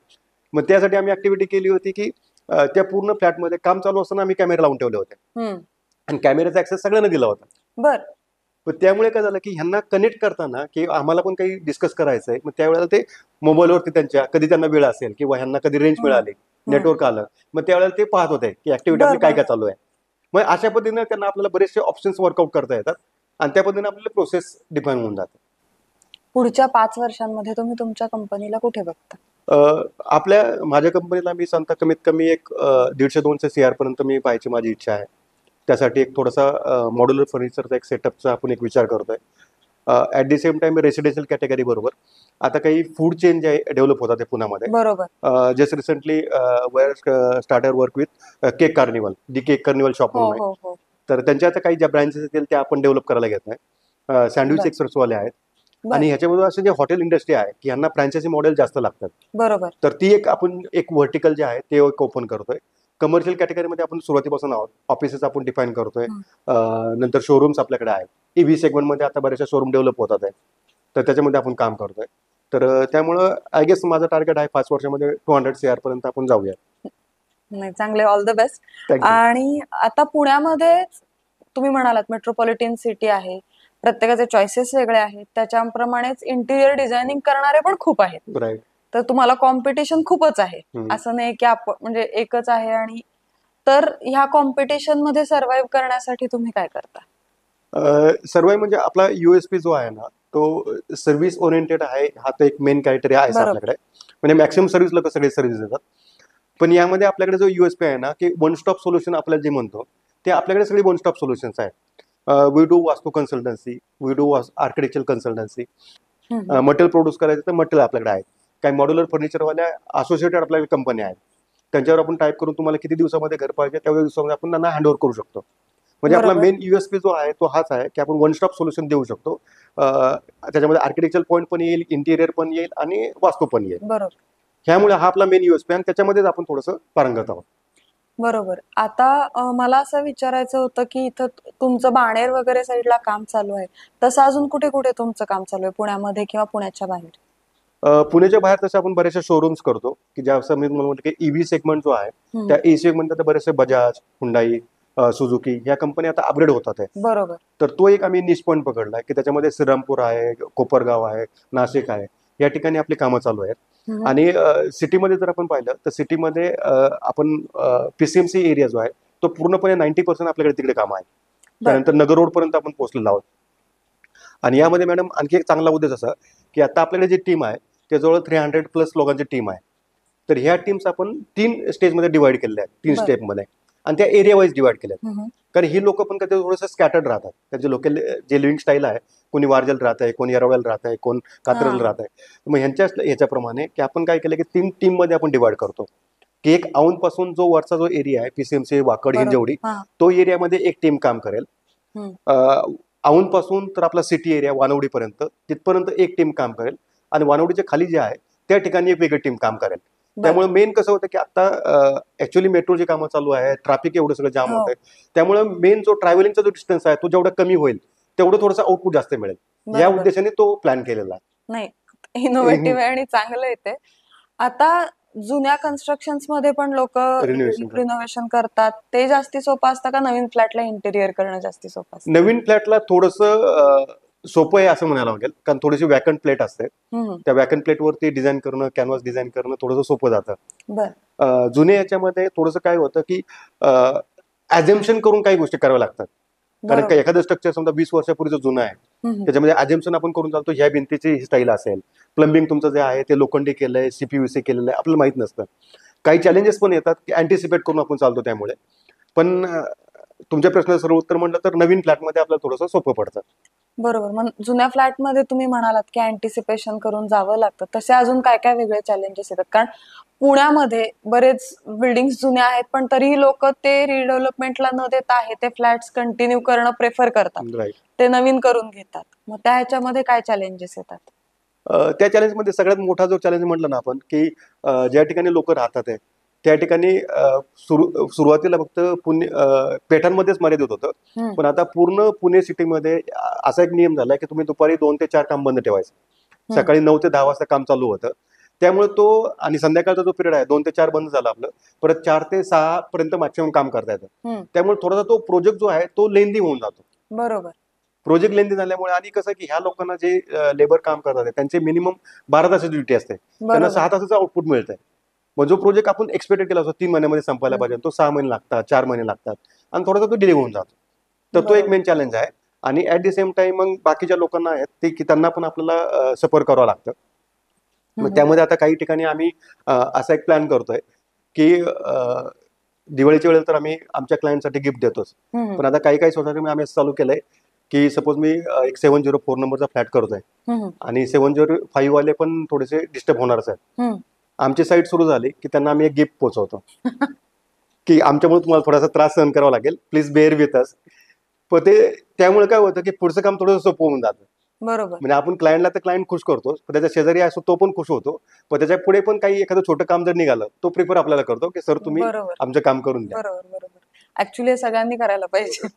मग त्यासाठी आम्ही ऍक्टिव्हिटी केली होती की त्या पूर्ण फ्लॅटमध्ये काम चालू असताना आम्ही कॅमेरा लावून ठेवले होते हम्म. आणि कॅमेऱ्याचा ऍक्सेस सगळ्यांना दिला होता. बर. पण त्यामुळे काय झालं की ह्यांना कनेक्ट करताना की आम्हाला पण काही डिस्कस करायचं आहे, मग त्यावेळेला ते मोबाईलवरती त्यांच्या कधी त्यांना वेळ असेल किंवा ह्यांना कधी रेंज हम्म. मिळाली, नेटवर्क आलं, मग त्यावेळेला ते पाहत होते की ऍक्टिव्हिटी बर आपली काय बर काय बर. चालू आहे. मग अशा पद्धतीने त्यांना आपल्याला बरेचसे ऑप्शन्स वर्कआउट करता येतात आणि त्या पद्धतीने आपल्याला प्रोसेस डिफाईन होऊन जाते. पुढच्या 5 वर्षांमध्ये तुम्ही तुमच्या कंपनीला कुठे बघता? आपल्या माझ्या कंपनीला मी सांगता कमीत कमी एक 150-200 CR पर्यंत मी पाहायची माझी इच्छा आहे. त्यासाठी एक थोडासा मॉड्युलर फर्निचरचा एक सेटअपचा आपण एक विचार करतोय. At the same time residential category बरोबर आता काही फूड चेन जे डेव्हलप होतात ते पुण्यामध्ये. बरोबर. Just recently we're started work with Cake Carnival, the Cake Carnival shop हो म्हणून आहे. हो हो. तर त्यांच्या आता काही ज्या ब्रँचेस असतील त्या आपण डेव्हलप करायला घेत आहे. सँडविच बर एक्सप्रेसवाले आहेत बर. आणि ह्याच्यामध्ये असं जे हॉटेल इंडस्ट्री आहे की ह्यांना फ्रँचायझी मॉडेल जास्त लागतात. बरोबर. तर ती एक आपण एक व्हर्टिकल जे आहे ते एक ओपन करतोय. कमर्शियल कॅटेगरीमध्ये आपण सुरुवातीपासून आहोत. ऑफिसेस आपण डिफाईन करतोय. हम्म. नंतर शोरूम्स आपल्याकडे आहेत. EV सेगमेंटमध्ये आता बऱ्याचशा शोरूम डेव्हलप होतात आहे. तर त्याच्यामध्ये आपण काम करतोय. तर त्यामुळं आय गेस माझं टार्गेट आहे 5 वर्षामध्ये 200 CR पर्यंत आपण जाऊया. नाही, चांगले, ऑल द बेस्ट. थँक्यू. आणि आता पुण्यामध्ये तुम्ही म्हणालात मेट्रोपॉलिटन सिटी आहे, प्रत्येकाचे चॉईसेस वेगळे आहेत, त्याच्याप्रमाणेच इंटिरियर डिझायनिंग करणारे पण खूप आहेत. राईट. तर तुम्हाला कॉम्पिटिशन खूपच आहे. असं नाही की आपण म्हणजे एकच आहे. आणि तर ह्या कॉम्पिटिशन मध्ये सर्व्हाइव्ह करण्यासाठी तुम्ही काय करता? सर्वाय म्हणजे आपला USP जो आहे ना तो सर्व्हिस ओरिएंटेड आहे. हा तर एक मेन क्रायटेरिया आहे बरोबर. आपल्याकडे. म्हणजे मॅक्सिमम सर्व्हिस लोक सगळे सर्व्हिस देतात. पण यामध्ये आपल्याकडे जो USP आहे ना की वन स्टॉप सोल्युशन आपल्याला जे म्हणतो ते आपल्याकडे सगळे वन स्टॉप सोल्युशन्स आहेत. We do vastu consultancy, we do architecture consultancy, hmm. Material produce करायचं तर मटेरियल आपल्याकडे आहे. काही मॉड्युलर फर्निचरवाल्या असोसिएटेड आपल्याकडे कंपन्या आहेत. त्यांच्यावर आपण टाईप करून तुम्हाला किती दिवसामध्ये घर पाहिजे तेवढ्या दिवसामध्ये आपण त्यांना हँडओव्हर करू शकतो. म्हणजे आपला बरोबर. मेन USP जो आहे तो हाच आहे की आपण वन स्टॉप सोल्युशन देऊ शकतो. त्याच्यामध्ये आर्किटेक्चर पॉईंट पण येईल, इंटिरियर पण येईल आणि वास्तू पण येईल. बरोबर. ह्यामुळे हा आपला मेन USP आणि त्याच्यामध्येच आपण थोडंसं पारंगत आहोत. बरोबर. आता मला असं विचारायचं होतं की इथं तुमचं बाणेर वगैरे साईडला काम चालू आहे, तसं अजून कुठे कुठे तुमचं काम चालू आहे पुण्यामध्ये किंवा पुण्याच्या बाहेर? पुण्याच्या बाहेर तसं आपण बरेचसे शोरूम्स करतो की ज्या असं मी म्हणतो की EV सेगमेंट जो आहे हम्म. त्या E सेगमेंट बरेचसे बजाज, हुंडाई, सुझुकी ह्या कंपन्या आता अपग्रेड होतात आहे. बरोबर. तर तो एक आम्ही निश पॉईंट पकडला की त्याच्यामध्ये श्रीरामपूर आहे, कोपरगाव आहे, नाशिक आहे, या ठिकाणी आपली कामं चालू आहेत. हम्म. आणि सिटीमध्ये जर आपण पाहिलं तर सिटीमध्ये आपण PCMC एरिया जो आहे तो पूर्णपणे 90% आपल्याकडे तिकडे काम आहे. बर. त्यानंतर नगर रोड पर्यंत आपण पोहोचलेलो आहोत. आणि यामध्ये मॅडम आणखी एक चांगला उद्देश असा की आता आपल्याकडे जी टीम आहे त्याजवळ 300+ लोकांची टीम आहे. तर ह्या टीम्स आपण 3 स्टेजमध्ये डिवाइड केलेल्या आहेत, 3 बर. स्टेपमध्ये, आणि त्या एरिया वाईज डिवाइड केल्या आहेत. हम्म. कारण ही लोक पण कधी थोडंसं स्कॅटर्ड राहतात. त्यांचे लोकल जे लिव्हिंग स्टाईल आहे, कोणी वारजेल राहत आहे, कोणी येरवड्याला राहत आहे, कोण कात्रजला हा. राहत आहे. मग ह्याच्याप्रमाणे की आपण काय केलं की 3 टीममध्ये आपण डिवाइड करतो की एक औंधपासून जो वरचा जो एरिया आहे PCMC, वाकड, बरोबर. हिंजवडी, हा. तो एरियामध्ये एक टीम काम करेल. हम्म. औंधपासून तर आपला सिटी एरिया वानवडीपर्यंत तिथपर्यंत एक टीम काम करेल आणि वानवडीच्या खाली जे आहे त्या ठिकाणी एक वेगळी टीम काम करेल. बर. त्यामुळे मेन कसं होतं की आता ऍक्च्युअली मेट्रोची कामं चालू आहे, ट्रॅफिक एवढं सगळं जाम हो. होत आहे. त्यामुळे मेन जो ट्रॅव्हलिंगचा जो डिस्टन्स आहे तो जेवढा कमी होईल तेवढं थोडंसं आउटपुट जास्त मिळेल. या बरोबर. उद्देशाने तो प्लॅन केलेला नाही, आहे. इनोव्हेटिव्ह आहे आणि चांगलं आहे ते. आता जुन्या कन्स्ट्रक्शन्स मध्ये पण लोक रिनोव्हेशन रिनोव्हेशन करतात, ते जास्ती सोपं असतं का नवीन फ्लॅटला इंटेरियर करणं जास्ती सोपं असतं? नवीन फ्लॅटला थोडंसं सोपं आहे असं म्हणायला लागेल, कारण थोडीशी वॅकंट प्लेट असते. हम्म. त्या वॅकंट प्लेटवरती डिझाईन करणं, कॅनव्हास डिझाईन करणं थोडंसं सोपं जातं. बर. जुने याच्यामध्ये थोडंसं काय होतं की ॲझम्पशन करून काही गोष्टी कराव्या लागतात. कारण का बरोबर. एखादं स्ट्रक्चर समजा 20 वर्षापूर्वीचं जुनं आहे, हम्म. त्याच्यामध्ये ॲझम्पशन आपण करून चालतो ह्या भिंतीची ही स्टाईल असेल, प्लंबिंग तुमचं जे आहे ते लोखंडी केलंय, CPVC केलेलं आहे, आपल्याला माहित नसतं. काही चॅलेंजेस पण येतात की अँटिसिपेट करून आपण चालतो त्यामुळे. पण तुमच्या प्रश्नाचं सर्व उत्तर म्हटलं तर नवीन फ्लॅटमध्ये आपल्याला थोडंसं सोपं पडतं. बरोबर. मग जुन्या फ्लॅटमध्ये तुम्ही म्हणालात की अँटिसिपेशन करून जावं लागतं, तसे अजून काय काय वेगळे चॅलेंजेस येतात? कारण पुण्यामध्ये बरेच बिल्डिंग्स जुन्या आहेत पण तरीही लोक ते रिडेव्हलपमेंटला न देता आहे ते फ्लॅट्स कंटिन्यू करणं प्रेफर करतात, राईट. ते नवीन करून घेतात. मग त्या ह्याच्यामध्ये काय चॅलेंजेस येतात? त्या चॅलेंजमध्ये सगळ्यात मोठा जो चॅलेंज म्हटलं ना आपण की ज्या ठिकाणी लोक राहतात आहे त्या ठिकाणी सुरुवातीला फक्त पुणे पेठांमध्येच मर्यादित होतं. हम्म. पण आता पूर्ण पुणे सिटीमध्ये असा एक नियम झालाय की तुम्ही दुपारी 2 ते 4 काम बंद ठेवायचं. सकाळी 9 ते 10 वाजता काम चालू होतं. त्यामुळे तो आणि संध्याकाळचा जो पिरियड आहे 2 ते 4 बंद झाला आपलं, परत 4 ते 6 पर्यंत मॅक्सिमम काम करता येतं. हम्म. त्यामुळे थोडासा तो प्रोजेक्ट जो आहे तो लेंदी होऊन जातो. बरोबर. प्रोजेक्ट लेंदी झाल्यामुळे आणि कसं की ह्या लोकांना जे लेबर काम करतात त्यांचे मिनिमम 12 तासाची ड्युटी असते, त्यांना 6 तासाचं आउटपुट मिळतंय. मग जो प्रोजेक्ट आपण एक्सपेक्टेड केला असतो 3 महिन्यामध्ये संपायला पाहिजे, तो 6 महिने लागतात, 4 महिने लागतात आणि थोडासा तो डिले होऊन जातो. तर तो एक बरोबर. मेन चॅलेंज आहे. आणि ऍट द सेम टाइम मग बाकीच्या लोकांना आहेत ते की त्यांना पण आपल्याला सफर करावं लागतं. मग हम्म. त्यामध्ये आता काही ठिकाणी आम्ही असा एक प्लॅन करतोय की दिवाळीच्या वेळेला तर आम्ही आमच्या क्लायंटसाठी गिफ्ट देतोच. हम्म. पण आता काही सोसायटी आम्ही असं चालू केलंय की सपोज मी एक 704 नंबरचा फ्लॅट करतोय हम्म. आणि 705 वाले पण थोडेसे डिस्टर्ब होणारच आहेत. हम्म. आमची साईट सुरू झाली की त्यांना आम्ही एक गिफ्ट पोहोचवतो की आमच्यामुळे तुम्हाला थोडासा त्रास सहन करावा लागेल, प्लीज बेअर विथ अस. पण ते त्यामुळे काय होतं की पुढचं काम थोडंसं सोपं होऊन जातं. बरोबर. म्हणजे आपण क्लायंटला तर क्लायंट खुश करतो, पण त्याच्या शेजारी असतो तो पण खुश होतो. पण त्याच्या पुढे पण काही एखादं छोटं काम जर निघालं तो प्रिफर आपल्याला करतो की सर तुम्ही बरोबर. आमचं काम करून द्या. बरोबर. बरोबर. ऍक्च्युली हे सगळ्यांनी करायला पाहिजे.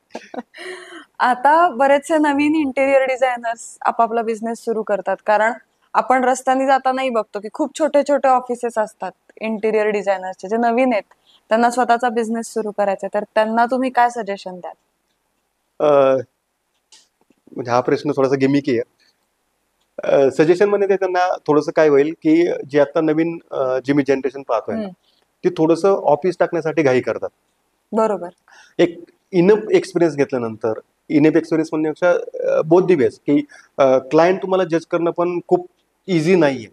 आता बरेचसे नवीन इंटेरियर डिझायनर्स आपापला बिझनेस सुरू करतात, कारण आपण रस्त्याने जातानाही बघतो की खूप छोटे छोटे ऑफिसेस असतात इंटेरियर डिझायनर्सचे, जे नवीन आहेत, त्यांना स्वतःचा बिझनेस सुरू करायचा आहे. तर त्यांना तुम्ही काय सजेशन द्याल? अं, म्हणजे हा प्रश्न थोडासा गिमिकी आहे. सजेशन मध्ये त्यांना थोडंसं काय होईल की जे आता नवीन जी मी जनरेशन पाहतोय ना, हम्म. ती थोडंसं ऑफिस टाकण्यासाठी घाई करतात. बरोबर. एक इनफ एक्सपिरियन्स घेतल्यानंतर, इनफ एक्सपिरियन्स म्हणण्यापेक्षा बोथ दी वेज की क्लायंट तुम्हाला जज करणं पण खूप इझी नाहीये.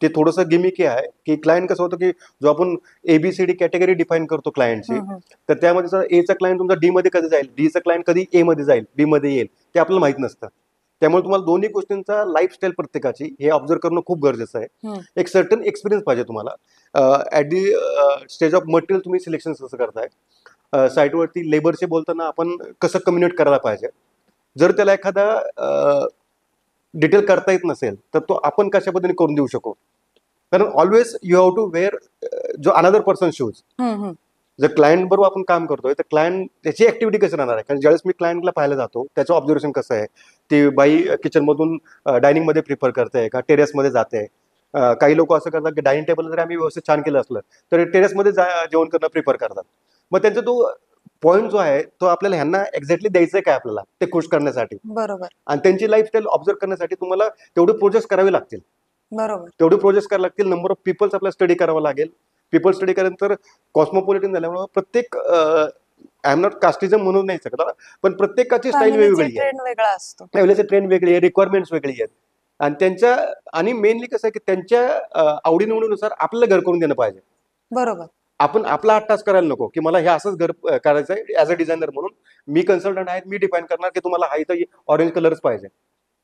ते थोडंसं गिमिकी आहे की क्लायंट कसं होतं की जो आपण एबीसीडी कॅटेगरी डिफाईन करतो क्लायंटची, हम्म. हम्म. तर त्यामध्ये जर एचा क्लायंट तुमचा डी मध्ये कधी जाईल, डी चा क्लायंट कधी ए मध्ये जाईल, बी मध्ये येईल, ते आपल्याला माहित नसतं. त्यामुळे तुम्हाला दोन्ही गोष्टींचा लाईफस्टाईल प्रत्येकाची हे ऑब्झर्व करणं खूप गरजेचं आहे. हम्म. एक सर्टन एक्सपिरियन्स पाहिजे तुम्हाला. At the stage of material तुम्ही सिलेक्शन कसं करताय, साईटवरती लेबरशी बोलताना आपण कसं कम्युनिकेट करायला पाहिजे. जर त्याला एखादा डिटेल करता येत नसेल तर तो आपण कशा पद्धतीने करून देऊ शकू. कारण always you have to wear जो another person shoes. Hmm. Hmm. जर क्लायंट बरोबर आपण काम करतोय तर क्लायंट त्याची ऍक्टिव्हिटी कशी राहणार आहे. कारण ज्यावेळेस मी क्लायंटला पाहायला जातो त्याचं ऑब्झर्वेशन कसं आहे, ती बाई किचनमधून डायनिंग मध्ये प्रिफर करते का टेरेसमध्ये जाते. काही लोक असं करतात की डायनिंग टेबल जर आम्ही व्यवस्थित छान केलं असलं तर टेरेसमध्ये जेवण करणं प्रिफर करतात. मग त्यांचा तो पॉईंट जो आहे तो आपल्याला ह्यांना एक्झॅक्टली द्यायचं आहे काय आपल्याला ते खुश करण्यासाठी. बरोबर. आणि त्यांची लाईफस्टाईल ऑब्झर्व करण्यासाठी तुम्हाला तेवढे प्रोजेक्ट करावे लागतील. बरोबर. तेवढे प्रोजेक्ट करावे लागतील. नंबर ऑफ पीपल्स आपल्याला स्टडी करावं लागेल. पीपल स्टडी केल्यानंतर कॉस्मोपॉलिटन झाल्यामुळे प्रत्येक आय एम नॉट कास्टिझम म्हणून नाही शकत, पण प्रत्येकाची स्टाईल फॅमिलीची वेगवेगळी आहे. ट्रेंड वेगळा असतो. फॅमिलीची ट्रेंड वेगळी आहे, रिक्वायरमेंट्स वेगळी आहेत. आणि त्यांच्या आणि मेनली कसं आहे की त्यांच्या आवडीनिवडीनुसार आपल्याला घर करून देणं पाहिजे. बरोबर. आपण आपला 8 तास करायला नको की मला हे असंच घर करायचं आहे ऍज अ डिझायनर म्हणून. मी कन्सल्टंट आहे, मी डिफाईन करणार की तुम्हाला हा इथं ऑरेंज कलरच पाहिजे.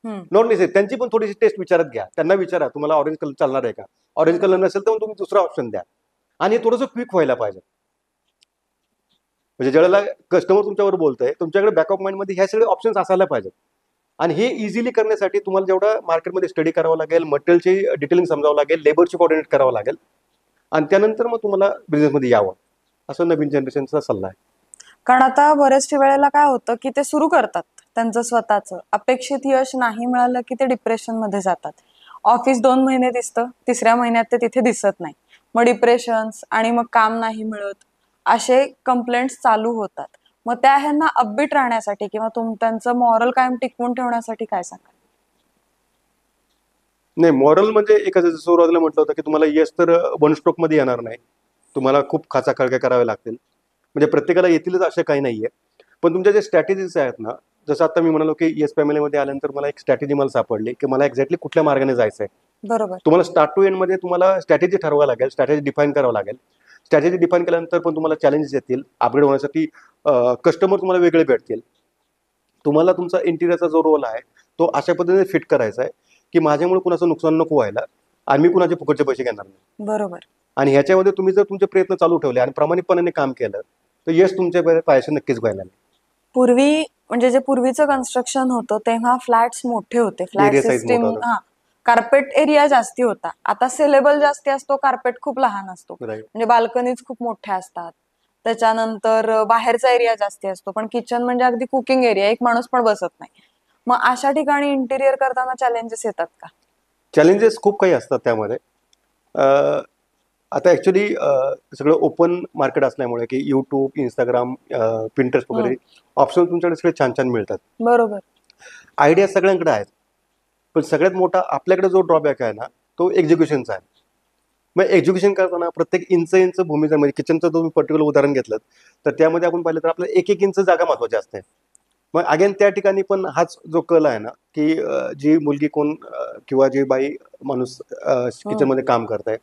हम्म. Not necessary. त्यांची पण थोडीशी टेस्ट विचारत घ्या. त्यांना विचारा तुम्हाला ऑरेंज कलर चालणार आहे का. ऑरेंज कलर नसेल तर तुम्ही दुसरा ऑप्शन द्या. आणि हे थोडंसं क्विक व्हायला पाहिजे. म्हणजे ज्यावेळेला कस्टमर तुमच्यावर बोलतोय तुमच्याकडे बॅकअप माइंडमध्ये ह्या सगळे ऑप्शन्स असायला पाहिजेत. आणि हे इझिली करण्यासाठी तुम्हाला जेवढं मार्केटमध्ये स्टडी करावं लागेल, मटेरियलची डिटेलिंग समजावं लागेल, लेबरची कोऑर्डिनेट करावं लागेल आणि त्यानंतर मग तुम्हाला बिझनेसमध्ये यावं, असं नवीन जनरेशनचा सल्ला आहे. कारण आता बऱ्याचशा वेळेला काय होतं की ते सुरू करतात त्यांचं स्वतःचं, अपेक्षित यश नाही मिळालं की ते डिप्रेशन मध्ये जातात. ऑफिस 2 महिने दिसतं, 3ऱ्या महिन्यात ते तिथे दिसत नाही. मग डिप्रेशन्स आणि मग काम नाही मिळत, असे कंप्लेंट्स चालू होतात. मग त्या ह्यांना अपबीट राहण्यासाठी किंवा त्यांचं मॉरल कायम टिकवून ठेवण्यासाठी काय सांगाल? नाही, मॉरल म्हणजे एखाद्या सुरुवातीला म्हटलं होतं की तुम्हाला यश तर वन स्ट्रोक मध्ये येणार नाही. तुम्हाला खूप खाचाखळक्या कराव्या लागतील. म्हणजे प्रत्येकाला येतीलच असं काही नाहीये. पण तुमच्या जे स्ट्रॅटेजीज आहेत ना, जसं आता मी म्हणालो की येस फॅमिलीमध्ये आल्यानंतर मला एक स्ट्रॅटेजी मला सापडली की मला एक्झॅक्टली कुठल्या मार्गाने जायचं आहे. बरोबर. तुम्हाला स्टार्ट टू एंड मध्ये तुम्हाला स्ट्रॅटेजी ठरवावं लागेल, स्ट्रॅटेजी डिफाईन करावं लागेल. स्ट्रॅटेजी डिफाईन केल्यानंतर पण तुम्हाला चॅलेंजेस येतील अपग्रेड होण्यासाठी. कस्टमर तुम्हाला वेगळे भेटतील. तुम्हाला तुमचा इंटिरियरचा जो रोल आहे तो अशा पद्धतीने फिट करायचा आहे की माझ्यामुळे कुणाचं नुकसान नको व्हायला आणि मी कुणाचे फुकटचे पैसे घेणार नाही. बरोबर. आणि ह्याच्यामध्ये तुम्ही जर तुमचे प्रयत्न चालू ठेवले आणि प्रामाणिकपणाने काम केलं तर यश तुमच्या पायाशी नक्कीच व्हायला. पूर्वी म्हणजे जे पूर्वीचं कन्स्ट्रक्शन होतं तेव्हा फ्लॅट्स मोठे होते, फ्लॅट एरिया साईज सिस्टीम. मोठा होता. हा, कार्पेट एरिया जास्ती होता, आता सेलेबल जास्ती असतो, कार्पेट खूप लहान असतो. राईट. म्हणजे बाल्कनीज खूप मोठ्या असतात. त्याच्यानंतर बाहेरचा एरिया जास्ती असतो, पण किचन म्हणजे अगदी कुकिंग एरिया, एक माणूस पण बसत नाही. मग अशा ठिकाणी इंटिरियर करताना चॅलेंजेस येतात का? चॅलेंजेस खूप काही असतात त्यामध्ये. अ, आता ॲक्च्युली सगळं ओपन मार्केट असल्यामुळे की यूट्यूब, इंस्टाग्राम, पिंटरेस्ट वगैरे ऑप्शन तुमच्याकडे सगळे छान छान मिळतात. बरोबर. आयडिया सगळ्यांकडे आहेत, पण सगळ्यात मोठा आपल्याकडे जो ड्रॉबॅक आहे ना, तो एक्झिक्युशनचा आहे. मग एक्झिक्युशन करताना प्रत्येक इंच भूमीचा, म्हणजे किचनचं तुम्ही पर्टिक्युलर उदाहरण घेतलं तर त्यामध्ये आपण पाहिलं तर आपल्याला एक एक इंच जागा महत्वाची असते. मग अगेन त्या ठिकाणी पण हाच जो कल आहे ना, की जी मुलगी कोण किंवा जी बाई माणूस किचनमध्ये काम करत आहे,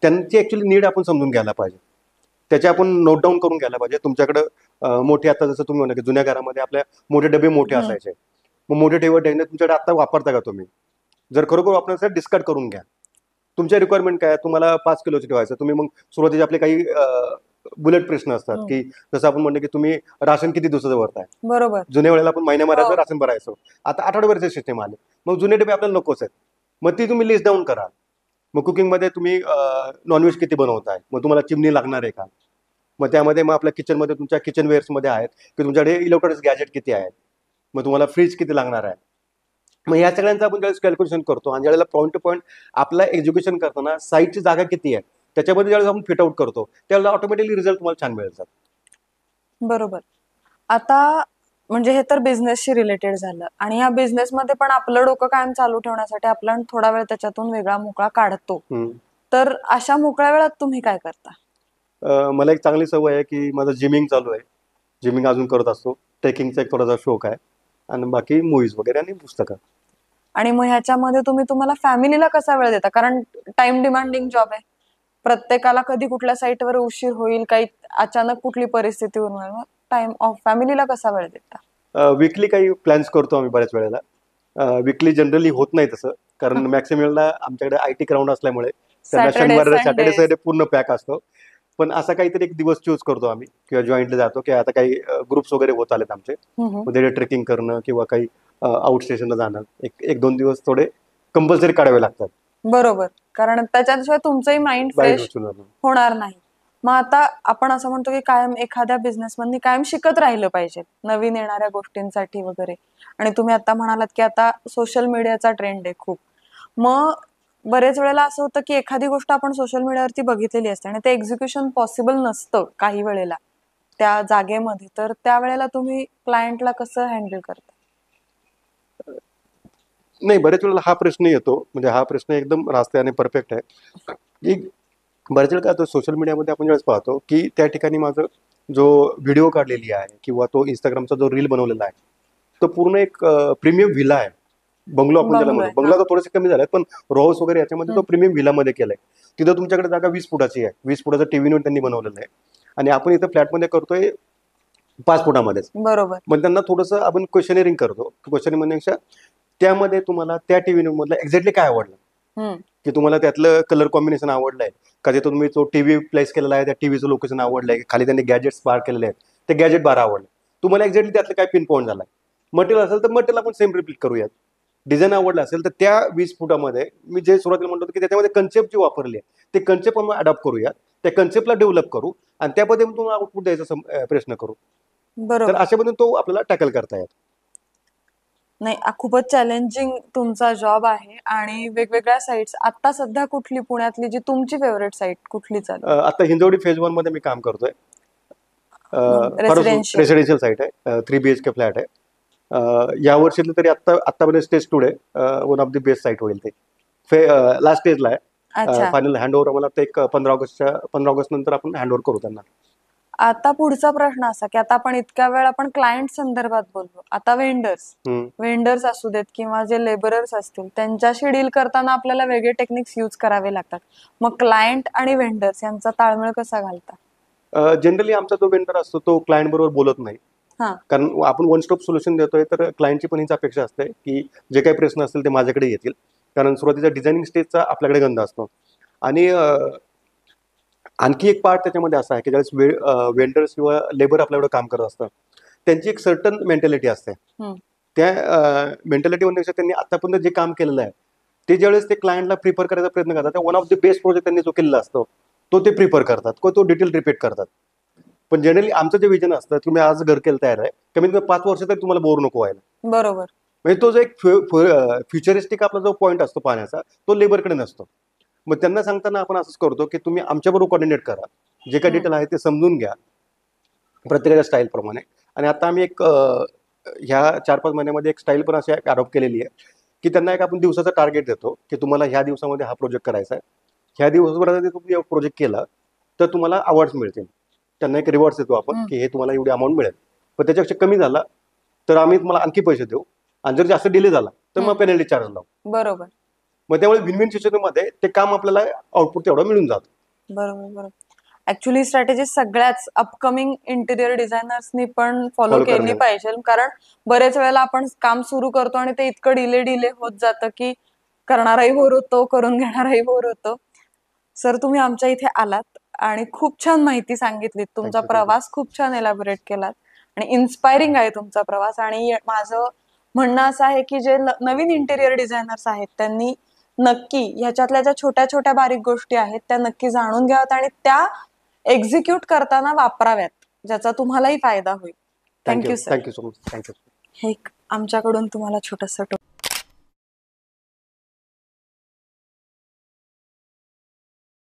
त्यांची ऍक्च्युली नीड आपण समजून घ्यायला पाहिजे. त्याचे आपण नोट डाऊन करून घ्यायला पाहिजे. तुमच्याकडं मोठे, आता जसं तुम्ही म्हणा की जुन्या घरामध्ये आपल्या मोठे डबे मोठे असायचे, मग मोठे ठेवत तुमच्याकडे आता वापरता का तुम्ही? जर खरोखर वापरायचं डिस्कार्ड करून घ्या. तुमच्या रिक्वायरमेंट काय आहे? तुम्हाला 5 किलोचं ठेवायचं, तुम्ही मग सुरुवातीचे आपले काही बुलेट प्रश्न असतात, की जसं आपण म्हणलं की तुम्ही राशन किती दिवसाचं भरताय. बरोबर. जुन्या वेळेला आपण महिन्या हो. राशन भरायचो, आता आठवड्याभरचे सिस्टम आले. मग जुने डबे आपल्याला नकोच आहेत. मग ती तुम्ही लिस्ट डाऊन करा. मग कुकिंगमध्ये तुम्ही नॉनव्हेज किती बनवताय, मग तुम्हाला चिमणी लागणार आहे का? मग त्यामध्ये मग आपल्या किचनमध्ये, तुमच्या किचन वेअर्समध्ये आहेत की तुमच्याकडे इलेक्ट्रॉनिक्स गॅजेट किती आहेत, मग तुम्हाला फ्रीज किती लागणार आहे. मग या सगळ्यांचं आपण ज्यावेळेस कॅल्क्युलेशन करतो आणि ज्यावेळेला पॉईंट टू पॉईंट आपला एक्झिक्युशन करताना साईटची जागा किती आहे त्याच्यामध्ये ज्यावेळेस आपण फिट आउट करतो, त्यावेळेला ऑटोमॅटिकली रिझल्ट तुम्हाला छान मिळतात. बरोबर. आता म्हणजे हे तर बिझनेसशी रिलेटेड झालं, आणि या बिझनेसमध्ये पण आपलं डोकं कायम चालू ठेवण्यासाठी आपण थोडा वेळ त्याच्यातून वेगळा मोकळा काढतो. तर अशा मोकळ्या वेळात तुम्ही काय करता? मला एक चांगली सवय आहे की माझं जिमिंग चालू आहे. जिमिंग अजून करत असतो. ट्रेकिंगचा एक थोडासा शौक आहे, आणि बाकी मूवीज वगैरे आणि पुस्तकं. आणि मग ह्याच्यामध्ये तुम्हाला फॅमिलीला कसा वेळ देता? कारण टाइम डिमांडिंग जॉब आहे. प्रत्येकाला कधी कुठल्या साईटवर उशीर होईल, काही अचानक कुठली परिस्थिती होईल, मग टाइम ऑफ फॅमिलीला कसा वेळ देता? विकली काही प्लॅन्स करतो आम्ही बऱ्याच वेळेला. विकली जनरली होत नाही तसं, कारण मॅक्सिममला आमच्याकडे IT क्राऊड असल्यामुळे त्यांना सॅटर्डे, शनिवार, संडे. सॅटर्डे पूर्ण पॅक असतो. पण असा काहीतरी एक दिवस चूज करतो आम्ही, किंवा जॉईंटली जातो, की आता काही ग्रुप्स वगैरे होत आलेत आमचे, मग ते ट्रेकिंग करणं किंवा काही आउट स्टेशनला जाणं, एक दोन दिवस थोडे कंपल्सरी काढावे लागतात. बरोबर. कारण त्याच्याशिवाय तुमचंही माइंड बाहेर फ्रेश उचलून आणणं. होणार नाही. मग आता आपण असं म्हणतो की कायम एखाद्या बिझनेसमधनी कायम शिकत राहिलं पाहिजे, नवीन येणाऱ्या गोष्टींसाठी वगैरे. आणि तुम्ही आता म्हणालात की आता सोशल मीडियाचा ट्रेंड आहे खूप. मग बरेच वेळेला असं होतं की एखादी गोष्ट आपण सोशल मीडियावरती बघितलेली असते आणि ते एक्झिक्युशन पॉसिबल नसतं काही वेळेला त्या जागेमध्ये, तर त्यावेळेला तुम्ही क्लायंटला कसं हँडल करता? नाही, बरेच वेळेला हा प्रश्न येतो, म्हणजे हा प्रश्न एकदम रास्त आणि परफेक्ट आहे, की बरेच वेळ काय होतं सोशल मीडियामध्ये आपण ज्यावेळेस पाहतो की त्या ठिकाणी माझं जो व्हिडिओ काढलेली आहे किंवा तो इंस्टाग्रामचा जो रील बनवलेला आहे, तो पूर्ण एक प्रीमियम व्हिला आहे. बंगलो आपण ज्याला बंगलो म्हणतो, आहे. बंगला तर थोडेसे कमी झाले पण रो हाऊस वगैरे याच्यामध्ये तो हम्म. प्रीमियम व्हिलामध्ये केलाय. तिथं तुमच्याकडे जागा 20 फुटाची आहे, 20 फुटाचा टीव्ही युनिट त्यांनी बनवलेलं आहे, आणि आपण इथं फ्लॅटमध्ये करतोय 5 फुटामध्येच. बरोबर. मग त्यांना थोडंसं आपण क्वेश्चनिंग करतो. क्वेश्चनिंग म्हणण्यापेक्षा त्यामध्ये तुम्हाला त्या टीव्ही युनिट मधलं एक्झॅक्टली काय आवडलं, की तुम्हाला त्यातलं कलर कॉम्बिनेशन आवडलंय का, जे तुम्ही तो टीव्ही प्लेस केलेला आहे त्या टीव्हीचं लोकेशन आवडलंय, खाली त्यांनी गॅजेट्स बार केलेले आहेत, ते गॅजेट बार आवडले तुम्हाला, एक्झॅक्टली त्यातलं काय पिन पॉईंट झालाय. मटेरियल असेल तर मटेरियल आपण सेम रिपीट करूयात. डिझाईन आवडला असेल तर त्या 20 फुटामध्ये मी जे सुरुवातीला म्हणतो की त्याच्यामध्ये कन्सेप्ट जी वापरली आहे ते कन्सेप्ट आपण अडॉप्ट करूयात, त्या कन्सेप्टला डेव्हलप करू आणि त्या पद्धतीने तुम्हाला आउटपुट द्यायचा प्रयत्न करू. तर बरोबर. अशा पद्धतीने तो आपल्याला टॅकल करता येतो. नाही, खूपच चॅलेंजिंग तुमचा जॉब आहे. आणि वेगवेगळ्या साईट्स, आता सध्या कुठली पुण्यातली जी तुमची फेवरेट साईट कुठली चालू आहे? आता हिंजवडी फेज 1 मध्ये मी काम करतोय. फारच रेसिडेन्शियल. रेसिडेन्शियल साईट आहे, 3 BHK फ्लॅट आहे. या वर्षीतलं तरी आतापर्यंत stage today one of the best site होईल ते. लास्ट स्टेजला आहे. अच्छा. फायनल हँडओव्हर मला वाटतं एक 15 ऑगस्ट नंतर आपण हँडओव्हर करू त्यांना. आता पुढचा प्रश्न असा की आता आपण इतक्या वेळ आपण क्लायंट संदर्भात बोललो, आता वेंडर्स असू देत किंवा जे लेबरर्स असतील, त्यांच्याशी डील करताना आपल्याला वेगळे टेक्निक्स यूज करावे लागतात. मग क्लायंट आणि वेंडर्स यांचा ताळमेळ कसा घालता? जनरली आमचा जो वेंडर असतो तो क्लायंट बरोबर बोलत नाही, कारण आपण वन स्टॉप सोल्युशन देतोय, तर क्लायंटची पण हीच अपेक्षा असते की जे काही प्रश्न असतील ते माझ्याकडे येतील, कारण सुरुवातीचा डिझायनिंग स्टेजचा आपल्याकडे गंध असतो. आणि आणखी एक पार्ट त्याच्यामध्ये असा आहे की ज्यावेळेस वेंडर्स किंवा लेबर आपल्याकडे काम करत असतात, त्यांची एक सर्टन मेंटॅलिटी असते. त्या मेंटॅलिटी म्हणण्यापेक्षा त्यांनी आतापर्यंत जे काम केलेलं आहे ते ज्यावेळेस ते क्लायंटला प्रिफर करायचा प्रयत्न करतात, त्या one of the best project त्यांनी जो केलेला असतो तो ते प्रिफर करतात किंवा तो डिटेल रिपीट करतात. पण जनरली आमचं जे विजन असतं, तुम्ही आज घर केलं तयार आहे, कमीत कमी 5 वर्ष तरी तुम्हाला बोर नको व्हायला. बरोबर. म्हणजे तो जो एक फ्युचरिस्टिक आपला जो पॉईंट असतो पाहण्याचा, तो लेबरकडे नसतो. मग त्यांना सांगताना आपण असंच करतो की तुम्ही आमच्याबरोबर कोऑर्डिनेट करा, जे काही डिटेल आहे ते समजून घ्या प्रत्येकाच्या स्टाईल प्रमाणे. आणि आता आम्ही एक ह्या 4-5 महिन्यामध्ये एक स्टाईल पण अशी अडॉप्ट केलेली आहे की त्यांना एक आपण दिवसाचा टार्गेट देतो की तुम्हाला ह्या दिवसामध्ये हा प्रोजेक्ट करायचा आहे, ह्या दिवसभरामध्ये तुम्ही प्रोजेक्ट केला तर तुम्हाला अवॉर्ड्स मिळतील. त्यांना एक रिवॉर्ड्स देतो आपण की हे तुम्हाला एवढी अमाऊंट मिळेल, पण त्याच्यापेक्षा कमी झाला तर आम्ही तुम्हाला आणखी पैसे देऊ, आणि जर जास्त डिले झाला तर मग पेनल्टी चार्ज लावू. बरोबर. मग त्यामुळे विन विन सिच्युएशनमध्ये ते काम आपल्याला आउटपुट तेवढं मिळून जातं. बरोबर. बरोबर. ऍक्च्युली स्ट्रॅटेजी सगळ्याच अपकमिंग इंटिरियर डिझायनर्सनी पण फॉलो Follow केली करणे. पाहिजे, कारण बरेच वेळेला आपण काम सुरू करतो आणि ते इतकं डिले होत जातं की करणाराही बोर होतो, करून घेणाराही बोर होतो. सर, तुम्ही आमच्या इथे आलात आणि खूप छान माहिती सांगितलीत. तुमचा Thank you. प्रवास खूप छान एलॅबोरेट केलात आणि इन्स्पायरिंग आहे तुमचा प्रवास. आणि माझं म्हणणं असं आहे की जे नवीन इंटेरियर डिझायनर्स आहेत त्यांनी नक्की ह्याच्यातल्या ज्या छोट्या छोट्या बारीक गोष्टी आहेत त्या नक्की जाणून घ्याव्यात आणि त्या एक्झिक्यूट करताना वापराव्यात, ज्याचा तुम्हालाही फायदा होईल. Thank you sir. Thank you so much. Thank you. हे एक आमच्याकडून तुम्हाला छोटंसं